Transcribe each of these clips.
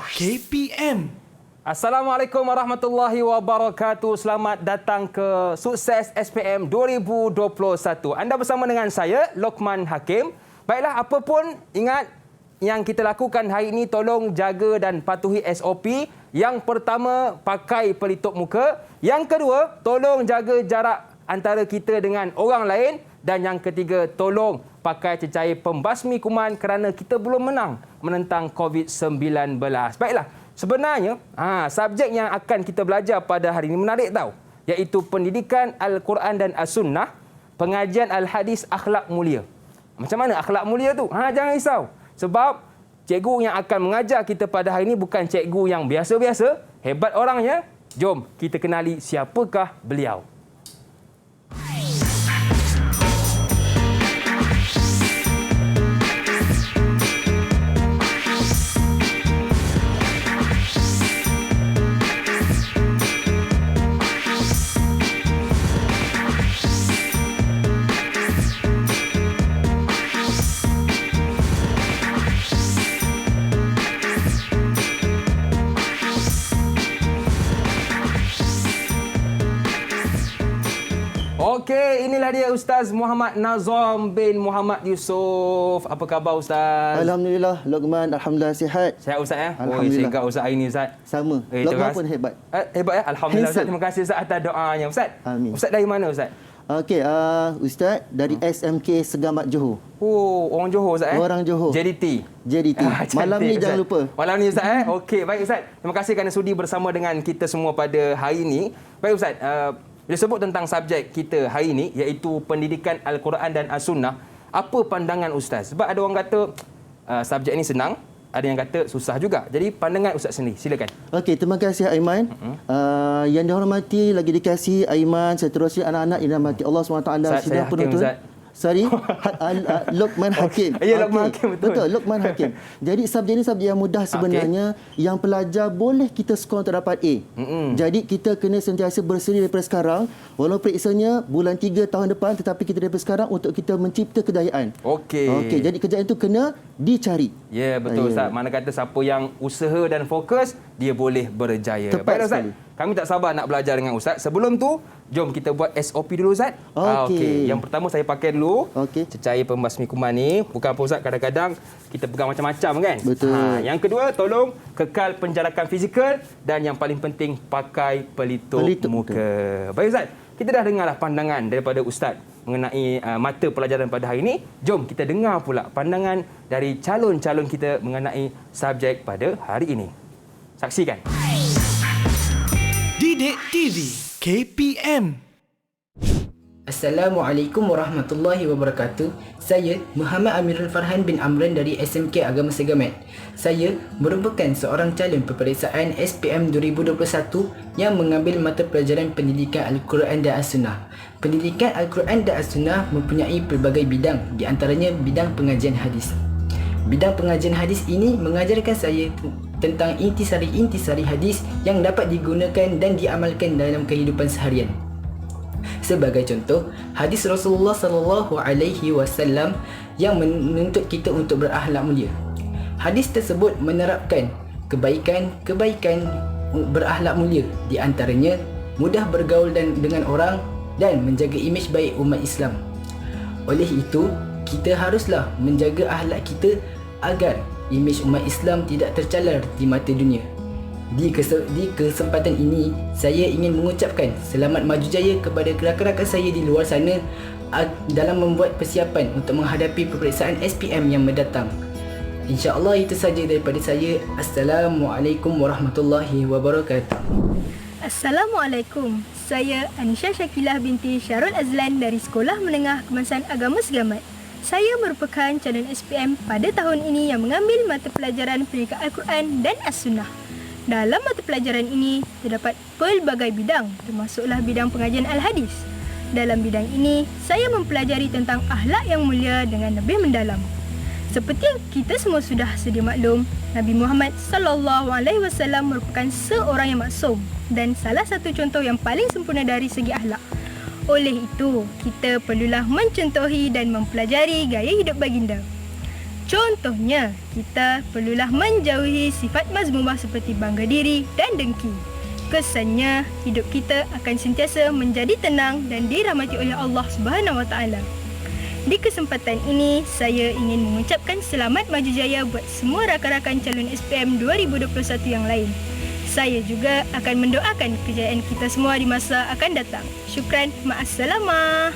KPM. Assalamualaikum warahmatullahi wabarakatuh. Selamat datang ke Sukses SPM 2021. Anda bersama dengan saya, Lokman Hakim. Baiklah, apa pun ingat yang kita lakukan hari ini, tolong jaga dan patuhi SOP. Yang pertama, pakai pelitup muka. Yang kedua, tolong jaga jarak antara kita dengan orang lain. Dan yang ketiga, tolong pakai cecair pembasmi kuman kerana kita belum menentang COVID-19. Baiklah, sebenarnya subjek yang akan kita belajar pada hari ini menarik tahu, iaitu pendidikan Al-Quran dan As-Sunnah, pengajian Al-Hadis Akhlak Mulia. Macam mana akhlak mulia tu? Jangan risau. Sebab cikgu yang akan mengajar kita pada hari ini bukan cikgu yang biasa-biasa, hebat orangnya. Jom kita kenali siapakah beliau. Okey, inilah dia Ustaz Muhammad Nazom bin Muhammad Yusof. Apa khabar Ustaz? Alhamdulillah, Lokman. Alhamdulillah sihat. Sihat Ustaz ya? Alhamdulillah. Sihat Ustaz hari ini Ustaz. Sama. Lokman pun hebat. Hebat ya? Alhamdulillah Ustaz. Terima kasih Ustaz atas doanya Ustaz. Amin. Ustaz dari mana Ustaz? Okey, Ustaz dari SMK Segamat Johor. Oh, orang Johor Ustaz eh? Orang Johor. JDT. Malam ni jangan lupa. Malam ni Ustaz eh? Okey, baik Ustaz. Terima kasih kerana sudi bersama dengan kita semua pada hari ini. Baik Ustaz, bila sebut tentang subjek kita hari ini, iaitu pendidikan Al-Quran dan As-Sunnah, apa pandangan Ustaz? Sebab ada orang kata subjek ini senang, ada yang kata susah juga. Jadi pandangan Ustaz sendiri, silakan. Okey, terima kasih Aiman. Yang dihormati lagi dikasihi Aiman, seterusnya anak-anak yang dirahmati Allah SWT sudah penonton. Sorry, Lokman Hakim. Ya, Lokman Hakim, betul. Lokman Hakim. Jadi subjek ini subjek yang mudah sebenarnya, yang pelajar boleh kita skor terdapat A. Jadi kita kena sentiasa bersedia daripada sekarang, walaupun periksanya bulan 3 tahun depan, tetapi kita daripada sekarang untuk kita mencipta kejayaan. Okey, jadi kejayaan itu kena dicari. Ya, betul Ustaz. Mana kata siapa yang usaha dan fokus, dia boleh berjaya. Tepat sekali. Kami tak sabar nak belajar dengan Ustaz. Sebelum tu, jom kita buat SOP dulu Ustaz. Okey. Yang pertama saya pakai dulu cecair pembasmi kuman ni. Bukan apa Ustaz, kadang-kadang kita pegang macam-macam kan? Betul. Yang kedua, tolong kekal penjarakan fizikal. Dan yang paling penting, pakai pelitup muka. Baik Ustaz, kita dah dengarlah pandangan daripada Ustaz mengenai mata pelajaran pada hari ini. Jom kita dengar pula pandangan dari calon-calon kita mengenai subjek pada hari ini. Saksikan. Didik TV KPM. Assalamualaikum warahmatullahi wabarakatuh. Saya Muhammad Amirul Farhan bin Amran dari SMK Agama Segamat. Saya merupakan seorang calon peperiksaan SPM 2021 yang mengambil mata pelajaran pendidikan Al-Quran dan As-Sunnah. Pendidikan Al-Quran dan As-Sunnah mempunyai pelbagai bidang, di antaranya bidang pengajian hadis. Bidang pengajian hadis ini mengajarkan saya tentang intisari-intisari hadis yang dapat digunakan dan diamalkan dalam kehidupan seharian. Sebagai contoh, hadis Rasulullah SAW yang menuntut kita untuk berakhlak mulia. Hadis tersebut menerapkan kebaikan berakhlak mulia, di antaranya mudah bergaul dengan orang dan menjaga imej baik umat Islam. Oleh itu, kita haruslah menjaga akhlak kita agar imej umat Islam tidak tercalar di mata dunia. Di kesempatan ini, saya ingin mengucapkan selamat maju jaya kepada rakan-rakan saya di luar sana dalam membuat persiapan untuk menghadapi peperiksaan SPM yang mendatang. InsyaAllah itu saja daripada saya. Assalamualaikum warahmatullahi wabarakatuh. Assalamualaikum. Saya Anisha Syakilah binti Syarul Azlan dari Sekolah Menengah Kemasan Agama Segamat. Saya merupakan calon SPM pada tahun ini yang mengambil mata pelajaran pendidikan Al-Quran dan As-Sunnah. Dalam mata pelajaran ini, terdapat pelbagai bidang, termasuklah bidang pengajian Al-Hadis. Dalam bidang ini, saya mempelajari tentang akhlak yang mulia dengan lebih mendalam. Seperti yang kita semua sudah sedia maklum, Nabi Muhammad SAW merupakan seorang yang maksum dan salah satu contoh yang paling sempurna dari segi akhlak. Oleh itu, kita perlulah mencontohi dan mempelajari gaya hidup baginda. Contohnya, kita perlulah menjauhi sifat mazmumah seperti bangga diri dan dengki. Kesannya, hidup kita akan sentiasa menjadi tenang dan dirahmati oleh Allah Subhanahu Wa Taala. Di kesempatan ini, saya ingin mengucapkan selamat maju jaya buat semua rakan-rakan calon SPM 2021 yang lain. Saya juga akan mendoakan kejayaan kita semua di masa akan datang. Syukran, ma'assalamah.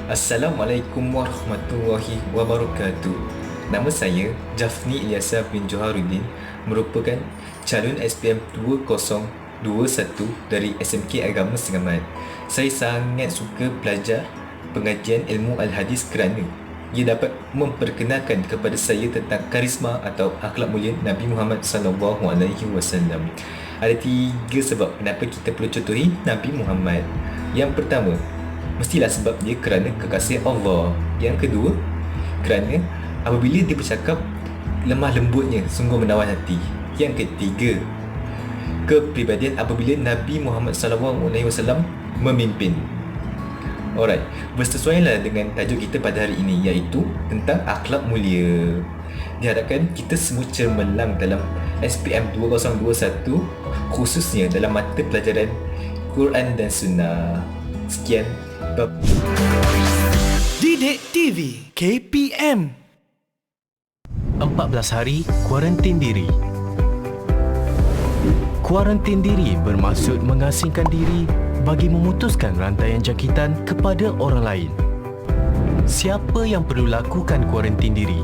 Assalamualaikum warahmatullahi wabarakatuh. Nama saya Jafni Ilyasa bin Joharuddin, merupakan calon SPM 2021 dari SMK Agama Segamat. Saya sangat suka belajar pengajian ilmu Al-Hadis kerana ia dapat memperkenalkan kepada saya tentang karisma atau akhlak mulia Nabi Muhammad SAW. Ada 3 sebab kenapa kita perlu contohi Nabi Muhammad. Yang pertama, mestilah sebab dia kerana kekasih Allah. Yang kedua, kerana apabila dia bercakap, lemah lembutnya sungguh menawan hati. Yang ketiga, kepribadian apabila Nabi Muhammad SAW memimpin. Alright, bersesuaianlah dengan tajuk kita pada hari ini, iaitu tentang akhlak mulia. Diharapkan kita semua cemerlang dalam SPM 2021, khususnya dalam mata pelajaran Quran dan Sunnah. Sekian. Didik TV KPM. 14 hari kuarantin diri. Kuarantin diri bermaksud mengasingkan diri bagi memutuskan rantaian jangkitan kepada orang lain. Siapa yang perlu lakukan kuarantin diri?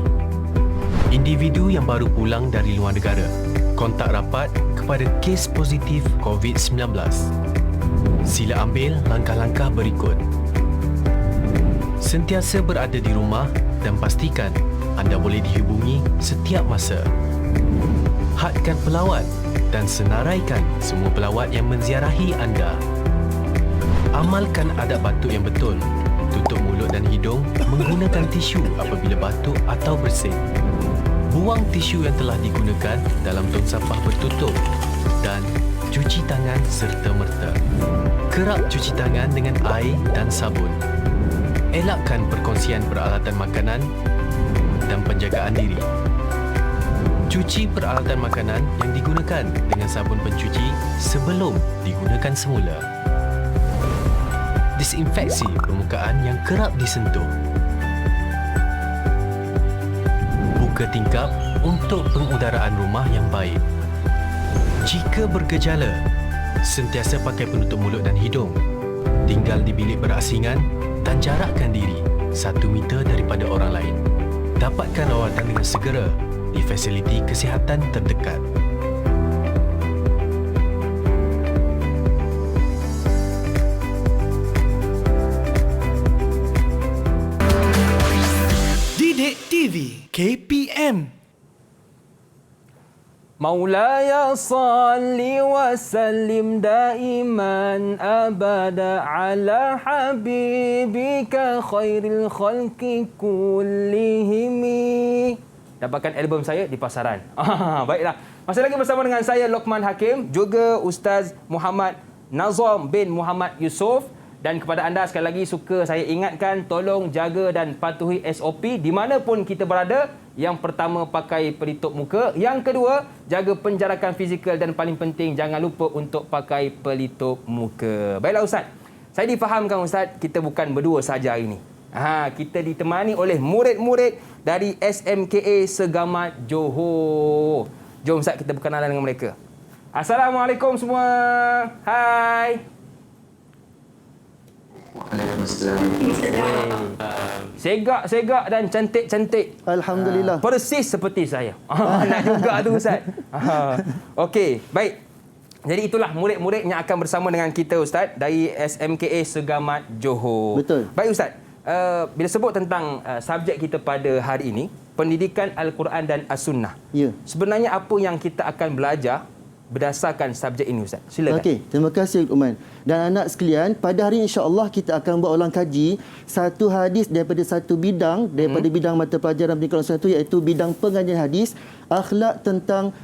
Individu yang baru pulang dari luar negara, kontak rapat kepada kes positif COVID-19. Sila ambil langkah-langkah berikut. Sentiasa berada di rumah dan pastikan anda boleh dihubungi setiap masa. Hadkan pelawat dan senaraikan semua pelawat yang menziarahi anda. Amalkan adab batuk yang betul. Tutup mulut dan hidung menggunakan tisu apabila batuk atau bersin. Buang tisu yang telah digunakan dalam tong sampah bertutup dan cuci tangan serta-merta. Kerap cuci tangan dengan air dan sabun. Elakkan perkongsian peralatan makanan dan penjagaan diri. Cuci peralatan makanan yang digunakan dengan sabun pencuci sebelum digunakan semula. Disinfeksi permukaan yang kerap disentuh. Buka tingkap untuk pengudaraan rumah yang baik. Jika bergejala, sentiasa pakai penutup mulut dan hidung. Tinggal di bilik berasingan dan jarakkan diri 1 meter daripada orang lain. Dapatkan rawatan dengan segera di fasiliti kesihatan terdekat. Didik TV KPM. Maulaya salli wa sallim daiman abada ala habibika khairil khalqi kullihim. Dapatkan album saya di pasaran. Baiklah. Masih lagi bersama dengan saya Lokman Hakim, juga Ustaz Muhammad Nazam bin Muhammad Yusof. Dan kepada anda sekali lagi suka saya ingatkan, tolong jaga dan patuhi SOP di mana pun kita berada. Yang pertama, pakai pelitup muka. Yang kedua, jaga penjarakan fizikal dan paling penting, jangan lupa untuk pakai pelitup muka. Baiklah Ustaz, saya difahamkan Ustaz, kita bukan berdua saja hari ini. Kita ditemani oleh murid-murid dari SMKA Segamat Johor. Jom Ustaz, kita berkenalan dengan mereka. Assalamualaikum semua. Hai. Segak-segak dan cantik-cantik. Alhamdulillah. Persis seperti saya. Nak juga tu Ustaz. Okey, baik. Jadi itulah murid-murid yang akan bersama dengan kita Ustaz dari SMKA Segamat Johor. Betul. Baik Ustaz. Bila sebut tentang subjek kita pada hari ini, pendidikan Al-Quran dan As-Sunnah. Ya. Sebenarnya apa yang kita akan belajar berdasarkan subjek ini Ustaz? Silakan. Okey, terima kasih Uman. Dan anak sekalian, pada hari ini insya-Allah kita akan buat ulang kaji satu hadis daripada satu bidang daripada bidang mata pelajaran pendidikan Al-Quran itu, iaitu bidang pengajian hadis, akhlak tentang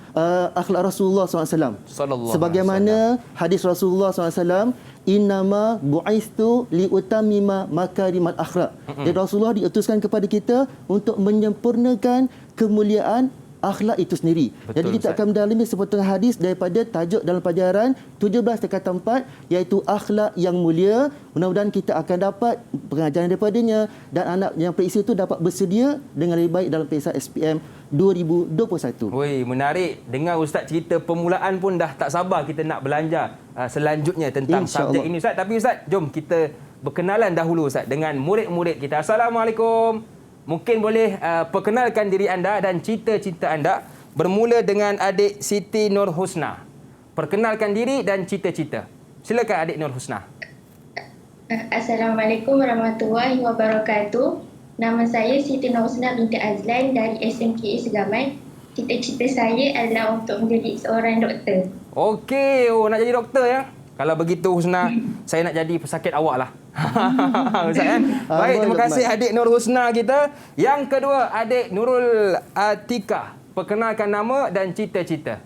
akhlak Rasulullah SAW. Sallallahu Sebagaimana hadis Rasulullah SAW innama bu'istu liutammima makarimal akhlak. Jadi Rasulullah diutuskan kepada kita untuk menyempurnakan kemuliaan akhlak itu sendiri. Betul, jadi kita Ustaz. akan mendalami sepotong hadis daripada tajuk dalam pelajaran 17/4 iaitu akhlak yang mulia. Mudah-mudahan kita akan dapat pengajaran daripadanya dan anak yang periksa itu dapat bersedia dengan lebih baik dalam peperiksaan SPM 2021. Woi, menarik. Dengar Ustaz cerita permulaan pun dah tak sabar kita nak belanja selanjutnya tentang subjek InsyaAllah. ini Ustaz. Tapi Ustaz, jom kita berkenalan dahulu Ustaz dengan murid-murid kita. Assalamualaikum. Mungkin boleh perkenalkan diri anda dan cita-cita anda, bermula dengan adik Siti Nur Husna. Perkenalkan diri dan cita-cita. Silakan adik Nur Husna. Assalamualaikum warahmatullahi wabarakatuh. Nama saya Siti Nur Husna binti Azlan dari SMK Segamat. Cita-cita saya adalah untuk menjadi seorang doktor. Okey, nak jadi doktor ya? Kalau begitu Husna, saya nak jadi pesakit awak lah. Ustaz kan? Baik, terima kasih adik Nur Husna kita. Yang kedua, adik Nurul Atika. Perkenalkan nama dan cita-cita.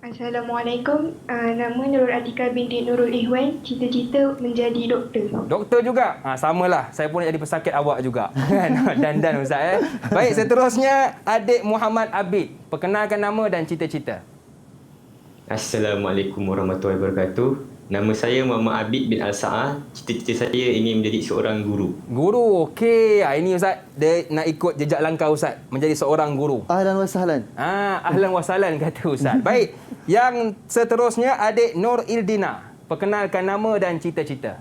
Assalamualaikum. Nama Nurul Atika binti Nurul Ihwan. Cita-cita menjadi doktor. Doktor juga? Samalah. Saya pun nak jadi pesakit awak juga. Dan Ustaz. Baik, seterusnya adik Muhammad Abid. Perkenalkan nama dan cita-cita. Assalamualaikum warahmatullahi wabarakatuh. Nama saya Muhammad Abid bin Al-Sa'ah. Cita-cita saya ingin menjadi seorang guru. Guru, okey. Ini Ustaz, dia nak ikut jejak langkah Ustaz, menjadi seorang guru. Ahlan wa sahlan. Ahlan wa sahlan kata Ustaz. Baik, yang seterusnya adik Nur Ildina. Perkenalkan nama dan cita-cita.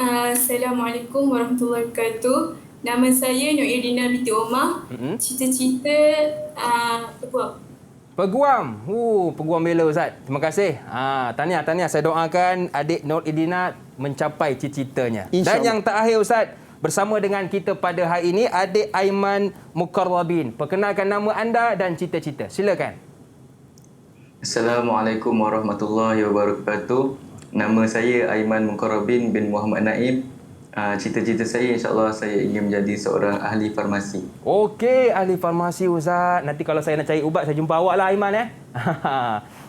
Assalamualaikum warahmatullahi wabarakatuh. Nama saya Nur Ildina binti Omar. Cita-cita peguam. Peguam. Peguam bela Ustaz. Terima kasih. Tahniah. Saya doakan adik Nur Idina mencapai cita-citanya. Dan yang terakhir Ustaz, bersama dengan kita pada hari ini adik Aiman Mukarrabin. Perkenalkan nama anda dan cita-cita. Silakan. Assalamualaikum warahmatullahi wabarakatuh. Nama saya Aiman Mukarrabin bin Muhammad Naim. Cita-cita saya insya-Allah saya ingin menjadi seorang ahli farmasi. Okey, ahli farmasi Ustaz. Nanti kalau saya nak cari ubat saya jumpa awak lah Aiman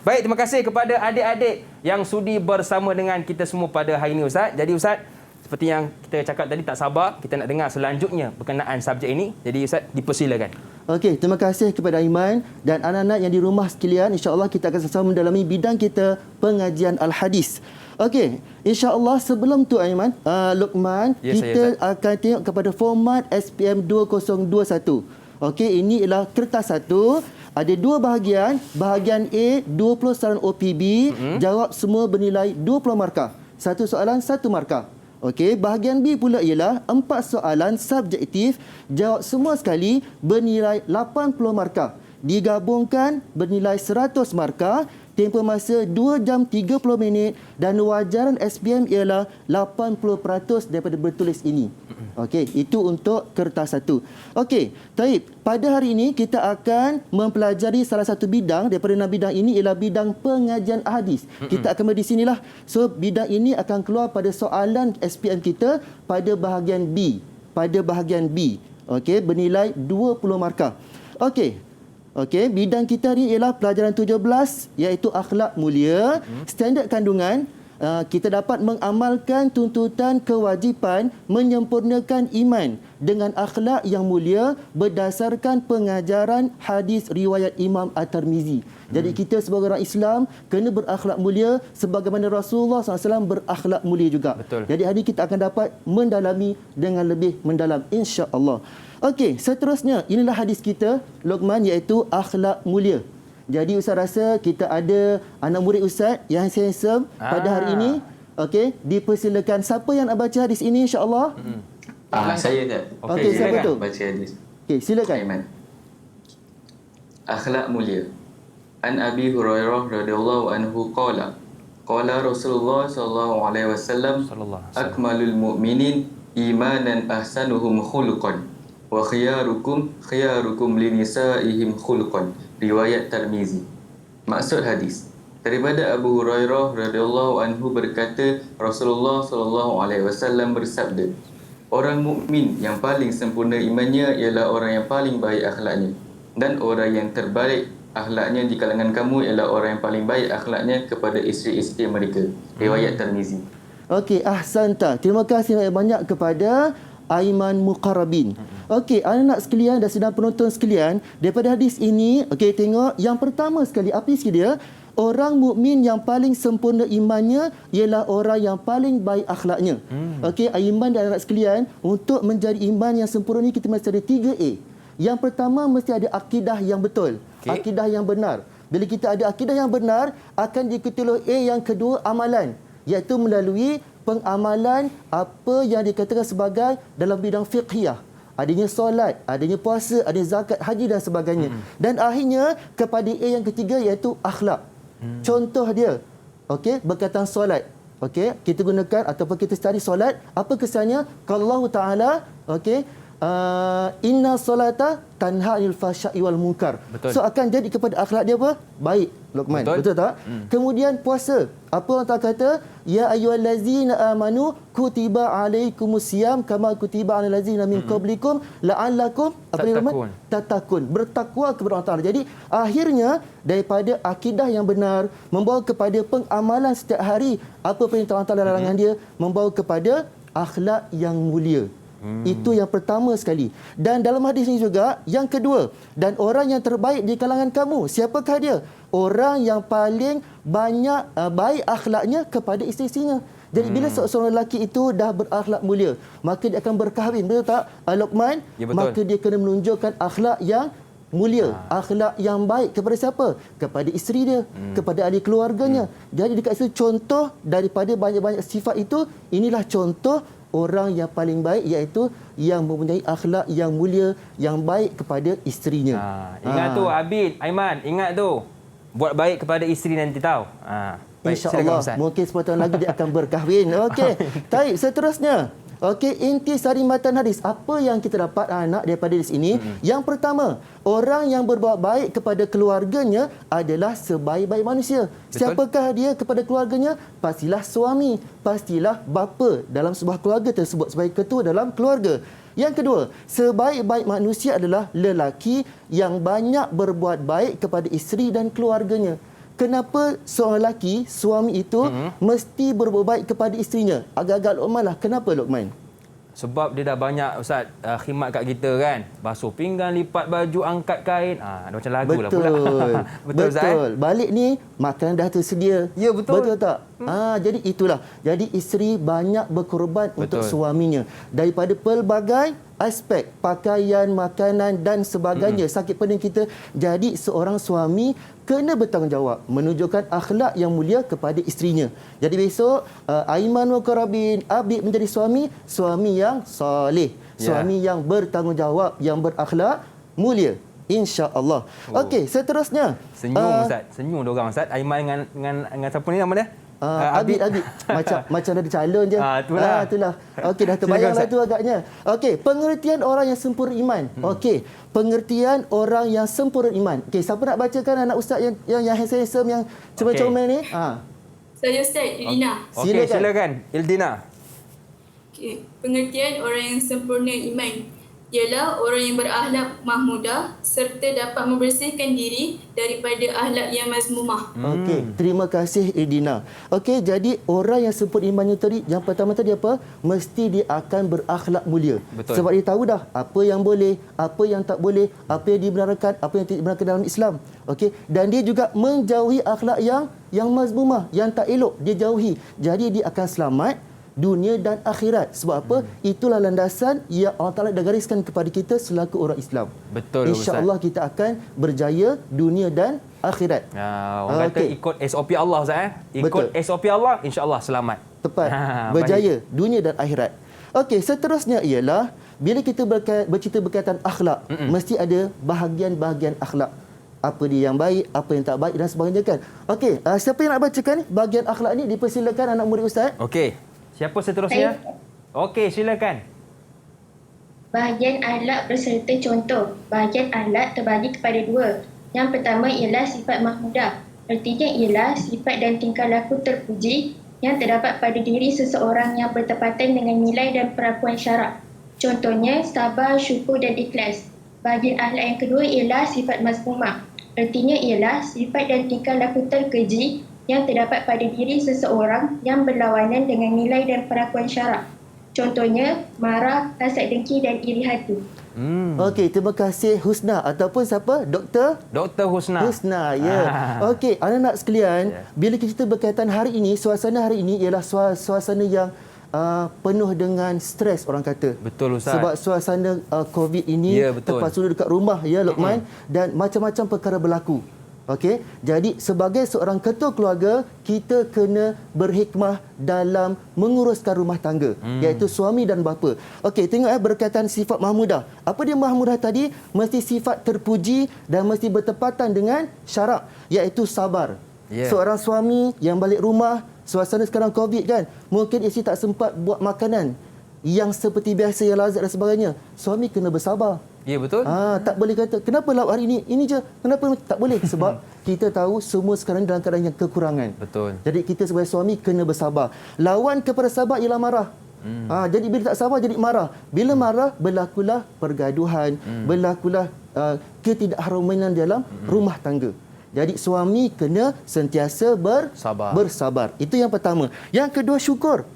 Baik, terima kasih kepada adik-adik yang sudi bersama dengan kita semua pada hari ini Ustaz. Jadi Ustaz, seperti yang kita cakap tadi, tak sabar kita nak dengar selanjutnya berkenaan subjek ini. Jadi Ustaz, dipersilakan. Okey, terima kasih kepada Aiman dan anak-anak yang di rumah sekalian. InsyaAllah kita akan sama-sama mendalami bidang kita pengajian Al-Hadis. Okey, insya-Allah sebelum tu Aiman, Luqman, kita akan tengok kepada format SPM 2021. Okey, ini ialah kertas satu, ada dua bahagian. Bahagian A 20 soalan OPB, jawab semua bernilai 20 markah. Satu soalan satu markah. Okey, bahagian B pula ialah 4 soalan subjektif, jawab semua sekali bernilai 80 markah. Digabungkan bernilai 100 markah. Tempoh masa 2 jam 30 minit dan wajaran SPM ialah 80% daripada bertulis ini. Okey, itu untuk kertas satu. Okey, taib. Pada hari ini kita akan mempelajari salah satu bidang daripada 6 bidang ini ialah bidang pengajian hadis. Kita akan di sinilah. So bidang ini akan keluar pada soalan SPM kita pada bahagian B. Okey, bernilai 20 markah. Okey, bidang kita ni ialah pelajaran 17 iaitu akhlak mulia. Standard kandungan, kita dapat mengamalkan tuntutan kewajipan menyempurnakan iman dengan akhlak yang mulia berdasarkan pengajaran hadis riwayat Imam At-Tirmizi. Jadi kita sebagai orang Islam kena berakhlak mulia sebagaimana Rasulullah SAW berakhlak mulia juga. Betul. Jadi hari ini kita akan dapat mendalami dengan lebih mendalam insya-Allah. Okey, seterusnya inilah hadis kita Luqman iaitu akhlak mulia. Jadi Ustaz rasa kita ada anak murid Ustaz yang handsome pada hari ini. Okey, dipersilakan siapa yang nak baca hadis ini insya-Allah? Saya tak. Okey, siapa tu? Baca hadis. Okey, silakan. Aiman. Akhlak mulia. An Abi Hurairah radhiyallahu anhu qala Rasulullah sallallahu alaihi wasallam akmalul mu'minin imanan ahsanuhum khuluqan wa khiyarukum linisaihim khuluqan. Riwayat Tirmizi. Maksud hadis, daripada Abu Hurairah radhiyallahu anhu berkata Rasulullah sallallahu alaihi wasallam bersabda, orang mukmin yang paling sempurna imannya ialah orang yang paling baik akhlaknya, dan orang yang terbaik akhlaknya di kalangan kamu ialah orang yang paling baik akhlaknya kepada isteri-isteri mereka. Riwayat Tirmizi. Okey, ahsanta. Terima kasih banyak kepada Aiman Muqarrabin. Okey, anak-anak sekalian dan sedang penonton sekalian, daripada hadis ini, okey, tengok yang pertama sekali, apa isi dia? Orang mukmin yang paling sempurna imannya ialah orang yang paling baik akhlaknya. Okey, iman dan anak sekalian, untuk menjadi iman yang sempurna ni kita mesti ada 3A. Yang pertama mesti ada akidah yang betul, akidah yang benar. Bila kita ada akidah yang benar, akan diikuti oleh A yang kedua, amalan, iaitu melalui pengamalan apa yang dikatakan sebagai dalam bidang fiqhiyah. Adanya solat, adanya puasa, adanya zakat, haji dan sebagainya. Dan akhirnya kepada A yang ketiga, iaitu akhlak. Contoh dia, okey, berkaitan solat. Okey, kita gunakan ataupun kita study solat, apa kesannya? Kalau Allah Taala, okey, inna solata tanha 'anil fahsya'i wal munkar. So akan jadi kepada akhlak dia apa? Baik, Luqman. Betul tak? Kemudian puasa. Apa Allah Taala kata? Ya ayyuhallazina amanu kutiba alaikumusiyam kama kutiba 'alal ladzina min qablikum la'allakum tattaqun. Bertakwa kepada Allah Taala. Jadi akhirnya daripada akidah yang benar membawa kepada pengamalan setiap hari apa perintah Allah Taala, larangan dia, membawa kepada akhlak yang mulia. Itu yang pertama sekali. Dan dalam hadis ini juga, yang kedua, dan orang yang terbaik di kalangan kamu, siapakah dia? Orang yang paling banyak baik akhlaknya kepada isteri-isterinya. Jadi bila seorang lelaki itu dah berakhlak mulia, maka dia akan berkahwin, betul tak, Luqman? Ya, betul. Maka dia kena menunjukkan akhlak yang mulia, akhlak yang baik kepada siapa? Kepada isteri dia, kepada ahli keluarganya. Jadi dekat situ contoh daripada banyak-banyak sifat itu, inilah contoh orang yang paling baik, iaitu yang mempunyai akhlak yang mulia, yang baik kepada isterinya. Ingat tu Abid, Aiman, ingat tu. Buat baik kepada isteri nanti tahu. InsyaAllah, mungkin 10 tahun lagi dia akan berkahwin. Okey, baik, seterusnya. Okey, inti sari matan hadis. Apa yang kita dapat anak daripada hadis ini? Yang pertama, orang yang berbuat baik kepada keluarganya adalah sebaik-baik manusia. Betul. Siapakah dia kepada keluarganya? Pastilah suami, pastilah bapa dalam sebuah keluarga tersebut, sebagai ketua dalam keluarga. Yang kedua, sebaik-baik manusia adalah lelaki yang banyak berbuat baik kepada isteri dan keluarganya. Kenapa seorang lelaki, suami itu mesti berbuat baik kepada isterinya? Agak-agak Luqman lah. Kenapa Luqman? Sebab dia dah banyak, Ustaz, khidmat kat kita kan. Basuh pinggan, lipat baju, angkat kain. Dah macam lagu lah pula. Betul, Ustaz. Balik ni, makanan dah tersedia. Ya, betul. Betul tak? Jadi itulah. Jadi isteri banyak berkorban untuk suaminya. Daripada pelbagai aspek, pakaian, makanan dan sebagainya. Sakit pening kita. Jadi seorang suami kena bertanggungjawab menunjukkan akhlak yang mulia kepada isterinya. Jadi besok Aiman Muqarrabin Abid menjadi suami yang soleh, suami yang bertanggungjawab, yang berakhlak mulia, insya-Allah. Okey, seterusnya. Senyum Ustaz, senyum dia orang Ustaz. Aiman dengan siapa ni nama dia? Abid macam ada calon je. Itulah. Okey, dah terbayanglah tu agaknya. Okey, pengertian orang yang sempurna iman. Okey, pengertian orang yang sempurna iman. Okey, siapa nak bacakan anak ustaz yang handsome yang comel-comel ni? Saya Ustaz Ildina. Okey, silakan Ildina. Okey, pengertian orang yang sempurna iman ialah orang yang berakhlak mahmudah serta dapat membersihkan diri daripada akhlak yang mazmumah. Okey, terima kasih Ildina. Okey, jadi orang yang sempurna imannya tadi, yang pertama tadi apa? Mesti dia akan berakhlak mulia. Betul. Sebab dia tahu dah apa yang boleh, apa yang tak boleh, apa yang dibenarkan, apa yang tidak dibenarkan dalam Islam. Okey, dan dia juga menjauhi akhlak yang mazmumah, yang tak elok, dia jauhi. Jadi dia akan selamat dunia dan akhirat. Sebab apa? Itulah landasan yang Allah Taala dah gariskan kepada kita selaku orang Islam. Betul, InsyaAllah kita akan berjaya dunia dan akhirat. Orang kata ikut SOP Allah Ustaz. Ikut SOP Allah, insya-Allah selamat. Tepat. Berjaya dunia dan akhirat. Okey, seterusnya ialah bila kita bercerita berkaitan akhlak, mesti ada bahagian-bahagian akhlak. Apa dia yang baik, apa yang tak baik dan sebagainya kan. Okey, siapa yang nak bacakan bahagian akhlak ni? Dipersilakan anak murid Ustaz. Okey. Siapa seterusnya? Okey, silakan. Bahagian akhlak berserta contoh. Bahagian akhlak terbagi kepada dua. Yang pertama ialah sifat mahmudah. Artinya ialah sifat dan tingkah laku terpuji yang terdapat pada diri seseorang yang bertepatan dengan nilai dan perlakuan syarak. Contohnya sabar, syukur dan ikhlas. Bahagian akhlak yang kedua ialah sifat mazmumah. Ertinya ialah sifat dan tingkah laku terkeji yang terdapat pada diri seseorang yang berlawanan dengan nilai dan perlakuan syarak. Contohnya, marah, hasad dengki dan iri hati. Okey, terima kasih Husna ataupun siapa? Dr. Husna. Husna, ya. Okey, anak-anak sekalian, bila kita berkaitan hari ini, suasana hari ini ialah suasana yang penuh dengan stres orang kata. Betul Ustaz. Sebab suasana COVID ini terpaksa dekat rumah ya Luqman dan macam-macam perkara berlaku. Okey, jadi sebagai seorang ketua keluarga, kita kena berhikmah dalam menguruskan rumah tangga, iaitu suami dan bapa. Okey, tengok berkaitan sifat mahmudah. Apa dia mahmudah tadi? Mesti sifat terpuji dan mesti bertepatan dengan syarak, iaitu sabar. Seorang suami yang balik rumah, suasana sekarang COVID kan, mungkin isteri tak sempat buat makanan yang seperti biasa, yang lazat dan sebagainya. Suami kena bersabar. Ya, betul. Tak boleh kata, kenapa lauk hari ini je? Kenapa? Tak boleh. Sebab kita tahu semua sekarang dalam keadaan yang kekurangan. Betul. Jadi kita sebagai suami kena bersabar. Lawan kepada sabar ialah marah. Jadi bila tak sabar, jadi marah. Bila marah, berlakulah pergaduhan, berlakulah ketidakharmonian dalam rumah tangga. Jadi suami kena sentiasa bersabar. Itu yang pertama. Yang kedua, syukur.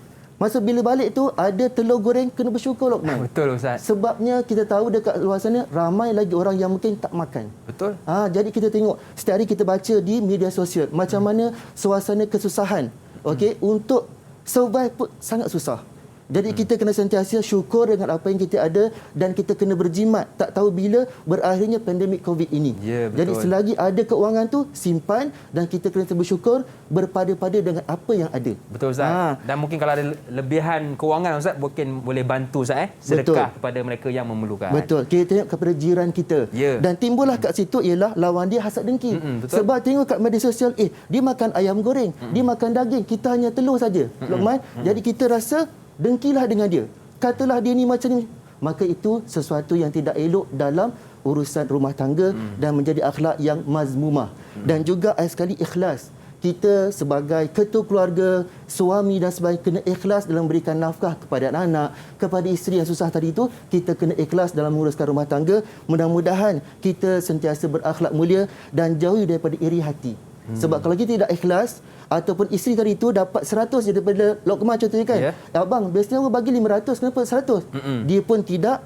Masa bila balik tu ada telur goreng, kena bersyukur Luqman. Betul Ustaz. Sebabnya kita tahu dekat luar sana ramai lagi orang yang mungkin tak makan. Betul. Jadi kita tengok setiap hari kita baca di media sosial macam mana suasana kesusahan. Okey, untuk survive pun sangat susah. Jadi kita kena sentiasa syukur dengan apa yang kita ada dan kita kena berjimat. Tak tahu bila berakhirnya pandemik COVID ini. Ya, betul. Jadi selagi ada keuangan tu, simpan dan kita kena bersyukur berpada-pada dengan apa yang ada. Betul Ustaz. Dan mungkin kalau ada lebihan kewangan Ustaz, mungkin boleh bantu Ustaz sedekah kepada mereka yang memerlukan. Betul. Kita tengok kepada jiran kita. Dan timbullah kat situ ialah lawan dia hasad dengki. Sebab tengok kat media sosial, dia makan ayam goreng, dia makan daging, kita hanya telur saja. Luqman. Jadi kita rasa dengkilah dengan dia. Katalah dia ni macam ni. Maka itu sesuatu yang tidak elok dalam urusan rumah tangga dan menjadi akhlak yang mazmumah. Dan juga sekali ikhlas. Kita sebagai ketua keluarga, suami dan sebagainya kena ikhlas dalam memberikan nafkah kepada anak-anak, kepada isteri yang susah tadi itu, kita kena ikhlas dalam menguruskan rumah tangga. Mudah-mudahan kita sentiasa berakhlak mulia dan jauhi daripada iri hati. Sebab kalau kita tidak ikhlas, ataupun isteri tadi itu dapat 100 daripada Luqman contohnya kan. Abang, biasanya orang bagi 500, kenapa 100? Dia pun tidak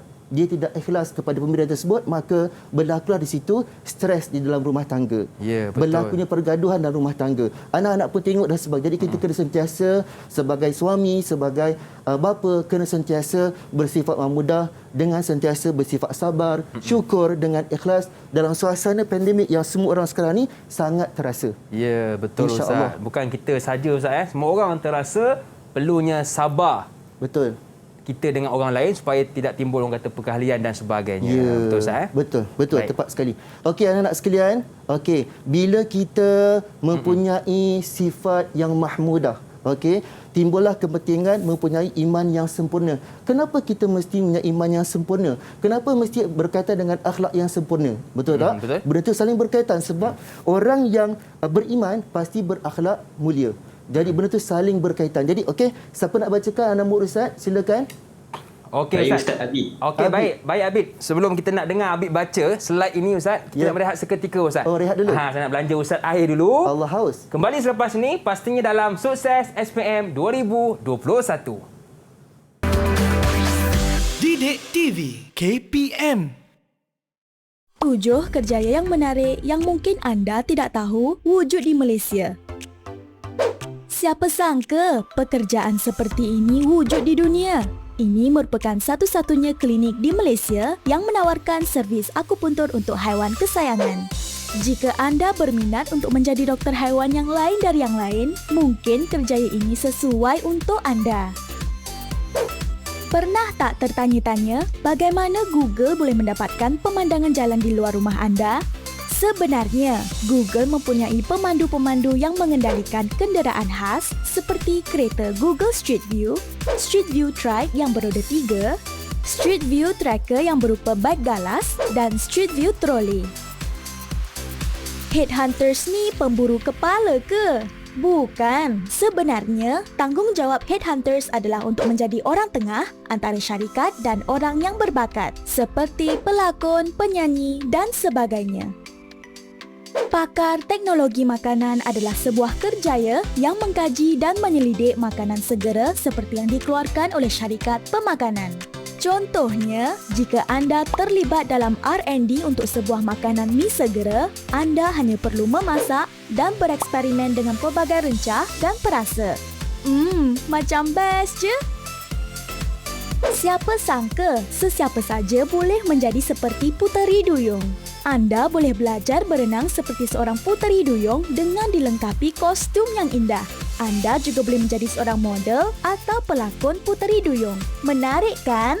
ikhlas kepada pemberian tersebut, maka berlakulah di situ stres di dalam rumah tangga. Berlakunya pergaduhan dalam rumah tangga. Anak-anak pun tengok dan sebagainya. Jadi kita kena sentiasa sebagai suami, sebagai bapa, kena sentiasa bersifat mahmudah dengan sentiasa bersifat sabar, syukur dengan ikhlas dalam suasana pandemik yang semua orang sekarang ni sangat terasa. Ya, betul Ustaz. Bukan kita saja Ustaz. Semua orang terasa perlunya sabar. Betul. Kita dengan orang lain supaya tidak timbul orang kata perkahlian dan sebagainya. Betul Ustaz? Betul. Tepat sekali. Okey anak-anak sekalian, bila kita mempunyai sifat yang mahmudah, timbullah kepentingan mempunyai iman yang sempurna. Kenapa kita mesti punya iman yang sempurna? Kenapa mesti berkaitan dengan akhlak yang sempurna? Betul tak? Betul. Benda itu saling berkaitan sebab orang yang beriman pasti berakhlak mulia. Jadi benda itu saling berkaitan. Jadi siapa nak bacakan nama Ustaz? Silakan. Okey Ustaz. Abid. Okey, baik Abid. Sebelum kita nak dengar Abid baca slide ini Ustaz, kita nak berehat seketika Ustaz. Rehat dulu. Saya nak belanja Ustaz air dulu. Allah haus. Kembali selepas ini pastinya dalam Sukses SPM 2021. Didik TV KPM. 7 kerjaya yang menarik yang mungkin anda tidak tahu wujud di Malaysia. Siapa sangka pekerjaan seperti ini wujud di dunia? Ini merupakan satu-satunya klinik di Malaysia yang menawarkan servis akupuntur untuk haiwan kesayangan. Jika anda berminat untuk menjadi doktor haiwan yang lain dari yang lain, mungkin kerjaya ini sesuai untuk anda. Pernah tak tertanya-tanya bagaimana Google boleh mendapatkan pemandangan jalan di luar rumah anda? Sebenarnya, Google mempunyai pemandu-pemandu yang mengendalikan kenderaan khas seperti kereta Google Street View, Street View Trike yang beroda 3, Street View Tracker yang berupa beg galas dan Street View Trolley. Headhunters ni pemburu kepala ke? Bukan. Sebenarnya, tanggungjawab headhunters adalah untuk menjadi orang tengah antara syarikat dan orang yang berbakat, seperti pelakon, penyanyi dan sebagainya. Pakar teknologi makanan adalah sebuah kerjaya yang mengkaji dan menyelidik makanan segera seperti yang dikeluarkan oleh syarikat pemakanan. Contohnya, jika anda terlibat dalam R&D untuk sebuah makanan mi segera, anda hanya perlu memasak dan bereksperimen dengan pelbagai rencah dan perasa. Macam best je. Siapa sangka sesiapa saja boleh menjadi seperti puteri duyung. Anda boleh belajar berenang seperti seorang puteri duyung dengan dilengkapi kostum yang indah. Anda juga boleh menjadi seorang model atau pelakon puteri duyung. Menarik kan?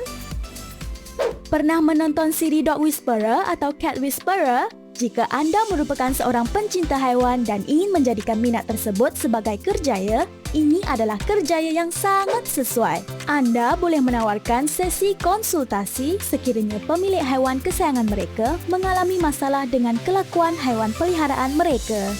Pernah menonton siri Dog Whisperer atau Cat Whisperer? Jika anda merupakan seorang pencinta haiwan dan ingin menjadikan minat tersebut sebagai kerjaya, ini adalah kerjaya yang sangat sesuai. Anda boleh menawarkan sesi konsultasi sekiranya pemilik haiwan kesayangan mereka mengalami masalah dengan kelakuan haiwan peliharaan mereka.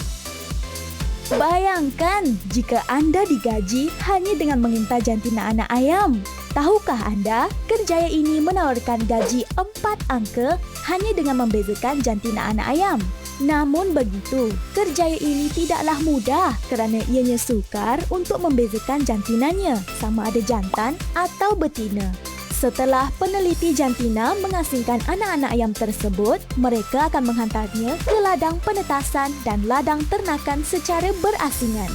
Bayangkan jika anda digaji hanya dengan mengintai jantina anak ayam. Tahukah anda, kerjaya ini menawarkan gaji 4 angka hanya dengan membezakan jantina anak ayam. Namun begitu, kerjaya ini tidaklah mudah kerana ianya sukar untuk membezakan jantinanya sama ada jantan atau betina. Setelah peneliti jantina mengasingkan anak-anak ayam tersebut, mereka akan menghantarnya ke ladang penetasan dan ladang ternakan secara berasingan.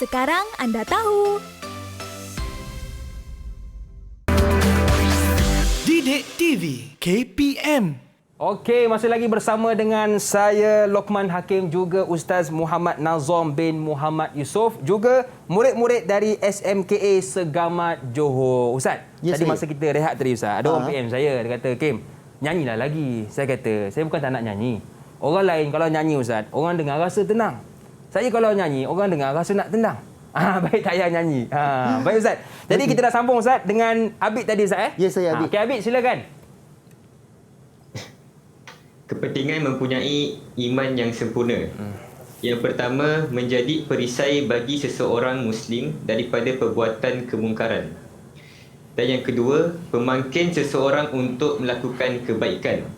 Sekarang anda tahu. Didik TV KPM. Okey, masih lagi bersama dengan saya Lokman Hakim, juga Ustaz Muhammad Nazom bin Muhammad Yusof, juga murid-murid dari SMKA Segamat Johor. Ustaz, tadi masa kita rehat tadi Ustaz, ada orang PM saya, dia kata, "Kim, nyanyilah lagi." Saya kata, "Saya bukan tak nak nyanyi. Orang lain kalau nyanyi Ustaz, orang dengar rasa tenang. Saya kalau nyanyi, orang dengar rasa nak tenang." Baik, tak payah nyanyi. Baik Ustaz. Jadi kita dah sambung Ustaz dengan Abid tadi Ustaz. Ya, saya Abid. Okey Abid, silakan. Kepentingan mempunyai iman yang sempurna. Yang pertama, menjadi perisai bagi seseorang Muslim daripada perbuatan kemungkaran. Dan yang kedua, pemangkin seseorang untuk melakukan kebaikan.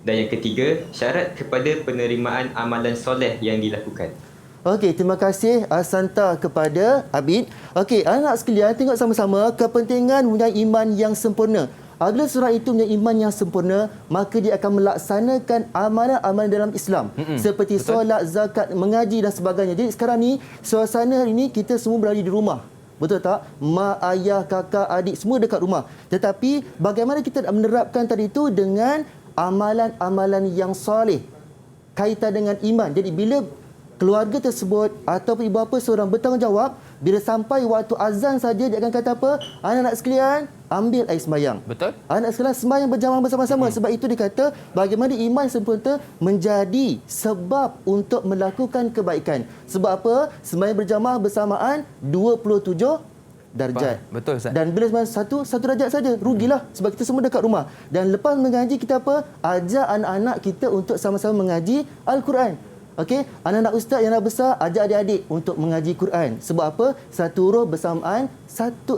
Dan yang ketiga, syarat kepada penerimaan amalan soleh yang dilakukan. Okey, terima kasih Santa kepada Abid. Okey, anak sekalian, tengok sama-sama kepentingan mempunyai iman yang sempurna. Apabila seorang itu mempunyai iman yang sempurna, maka dia akan melaksanakan amalan-amalan dalam Islam. Seperti solat, zakat, mengaji dan sebagainya. Jadi sekarang ni, suasana hari ini kita semua berada di rumah. Betul tak? Mak, ayah, kakak, adik, semua dekat rumah. Tetapi bagaimana kita menerapkan tadi itu dengan amalan-amalan yang soleh kaitan dengan iman. Jadi bila keluarga tersebut ataupun ibu bapa seorang bertanggungjawab, bila sampai waktu azan saja dia akan kata apa? Anak-anak sekalian, ambil air sembahyang. Betul. Anak sekalian sembahyang berjamaah bersama-sama. Sebab itu dia kata bagaimana iman sempurna menjadi sebab untuk melakukan kebaikan. Sebab apa? Sembahyang berjamaah bersamaan 27 darjat. Betul Ustaz. Dan bila sembahyang satu darjat saja, rugilah sebab kita semua dekat rumah. Dan lepas mengaji kita apa? Ajak anak-anak kita untuk sama-sama mengaji Al-Quran. Okey, anak-anak ustaz yang dah besar, ajak adik-adik untuk mengaji Quran. Sebab apa? Satu roh bersamaan 10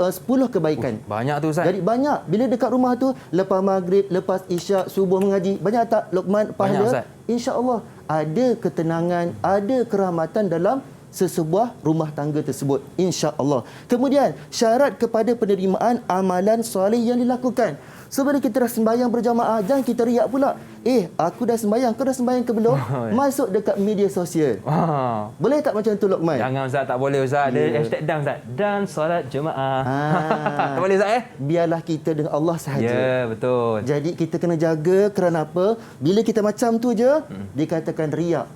kebaikan. Banyak tu Ustaz. Jadi banyak. Bila dekat rumah tu, lepas maghrib, lepas isyak, subuh mengaji, banyak tak Luqman pahala? Insya-Allah ada ketenangan, ada kerahmatan dalam sesebuah rumah tangga tersebut, insya-Allah. Kemudian, syarat kepada penerimaan amalan soleh yang dilakukan. Sebab kita dah sembahyang berjamaah, jangan kita riak pula. Aku dah sembahyang, kau dah sembahyang ke belum? Masuk dekat media sosial. Boleh tak macam tu Luqman? Jangan Ustaz, tak boleh Ustaz. Ada hashtag dan Ustaz. Dan solat jemaah. Tak boleh Ustaz Biarlah kita dengan Allah sahaja. Ya, betul. Jadi kita kena jaga kerana apa? Bila kita macam tu je, dikatakan riak.